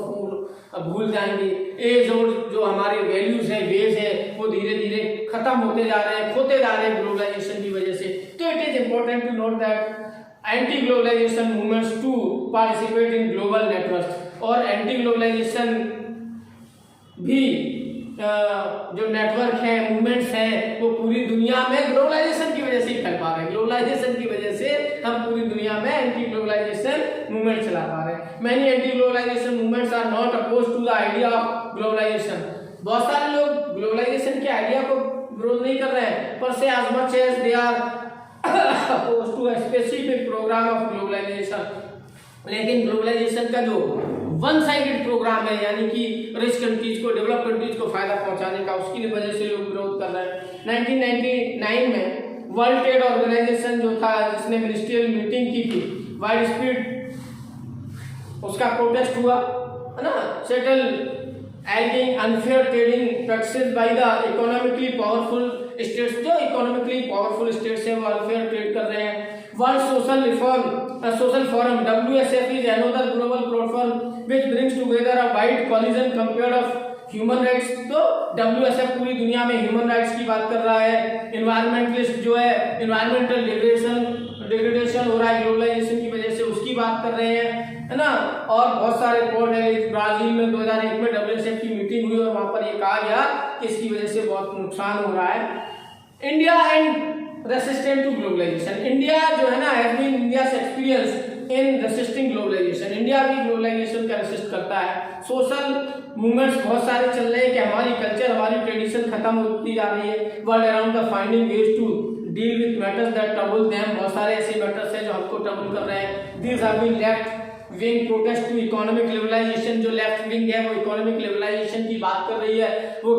भूल जाएंगे, एज ओल्ड जो हमारे वैल्यूज हैं, वेज है, वो धीरे धीरे खत्म होते जा रहे हैं, खोते जा रहे हैं ग्लोबलाइजेशन की वजह से। तो it is important to note that anti globalisation movements to participate in global network. और एंटी ग्लोबलाइजेशन भी जो नेटवर्क है, मूवमेंट्स हैं, वो पूरी दुनिया में ग्लोबलाइजेशन की वजह से ही फैल पा रहे हैं। ग्लोबलाइजेशन की वजह से हम पूरी दुनिया में एंटी ग्लोबलाइजेशन मूवमेंट चला पा रहे हैं। Many anti globalisation movements are not oppose to the idea of globalisation. बहुत सारे लोग ग्लोबलाइजेशन के आइडिया को विरोध नहीं कर रहे हैं, per se as much as they are oppose to a specific programme of globalisation. लेकिन ग्लोबलाइजेशन का जो वन साइडेड प्रोग्राम है, यानी कि रिच कंट्रीज को, डेवलप कंट्रीज को फायदा पहुंचाने का, उसकी वजह से लोग विरोध कर रहे हैं। 1999 में वर्ल्ड ट्रेड ऑर्गेनाइजेशन जो था, जिसने मिनिस्ट्रियल मीटिंग की थी, वाइड स्प्रेड उसका प्रोटेस्ट हुआ है ना, settle एल्डिंग unfair trading practices by the economically powerful states. जो इकोनॉमिकली पावरफुल स्टेट्स है वो अनफेयर ट्रेड कर रहे हैं। World social forum WSF is another global platform which brings together a wide coalition compared of human rights. तो WSF पूरी दुनिया में ह्यूमन राइट्स की बात कर रहा है। एनवायरमेंटलिस्ट जो है, एनवायरमेंटल डिग्रेडेशन हो रहा है ग्लोबलाइजेशन की वजह से, उसकी बात कर रहे हैं, है ना। और बहुत सारे रिपोर्ट है। ब्राजील में 2001 में WSF की मीटिंग हुई और वहां पर ये कहा गया कि इसकी वजह से बहुत नुकसान हो रहा है। India and resistant to globalisation. India जो है ना, has been India's experience in resisting globalisation. India भी ग्लोबलाइजेशन का रेसिस्ट करता है। सोशल मूवमेंट्स बहुत सारे चल रहे हैं कि हमारी कल्चर, हमारी ट्रेडिशन खत्म होती जा रही है। World around the finding ways to deal with matters that trouble them. बहुत सारे ऐसे मैटर्स हैं जो हमको ट्रबल कर रहे हैं। These have been left wing protest to economic liberalisation. जो लेफ्ट विंग है वो इकोनॉमिक लिबरलाइजेशन की बात कर रही है। वो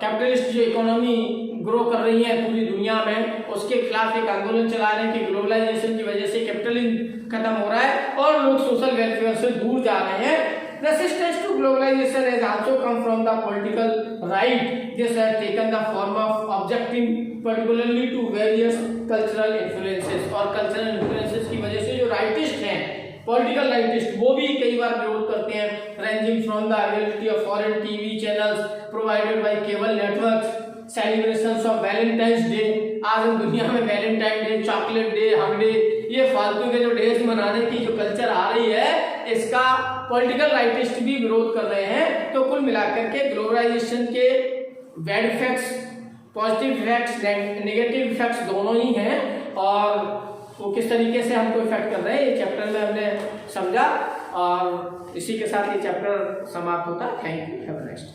कैपिटलिस्ट जो इकोनॉमी ग्रो कर रही है पूरी दुनिया में, उसके खिलाफ एक आंदोलन चला रहे हैं कि ग्लोबलाइजेशन की वजह से कैपिटलिज्म खत्म हो रहा है और लोग सोशल वेलफेयर से दूर जा रहे हैं। Resistance to globalization has also come from the political right. This has taken the form of objecting particularly to various cultural influences। और cultural influences की वजह से जो राइटिस्ट हैं, पॉलिटिकल राइटिस्ट, वो भी कई बार विरोध करते हैं। Ranging from the availability of foreign TV channels provided by cable networks, celebrations of Valentine's day. आज हम दुनिया में Valentine day, chocolate day, hug day, ये फालतू के जो डेज मनाने की जो कल्चर आ रही है, इसका पॉलिटिकल राइटिस्ट भी विरोध कर रहे हैं। तो कुल मिलाकर के ग्लोबलाइजेशन के bad effects, positive effects, negative effects दोनों ही हैं, और वो किस तरीके से हमको इफेक्ट कर रहे हैं ये चैप्टर में हमने समझा, और इसी के साथ ये चैप्टर समाप्त होता है। Thank you, have a nice day.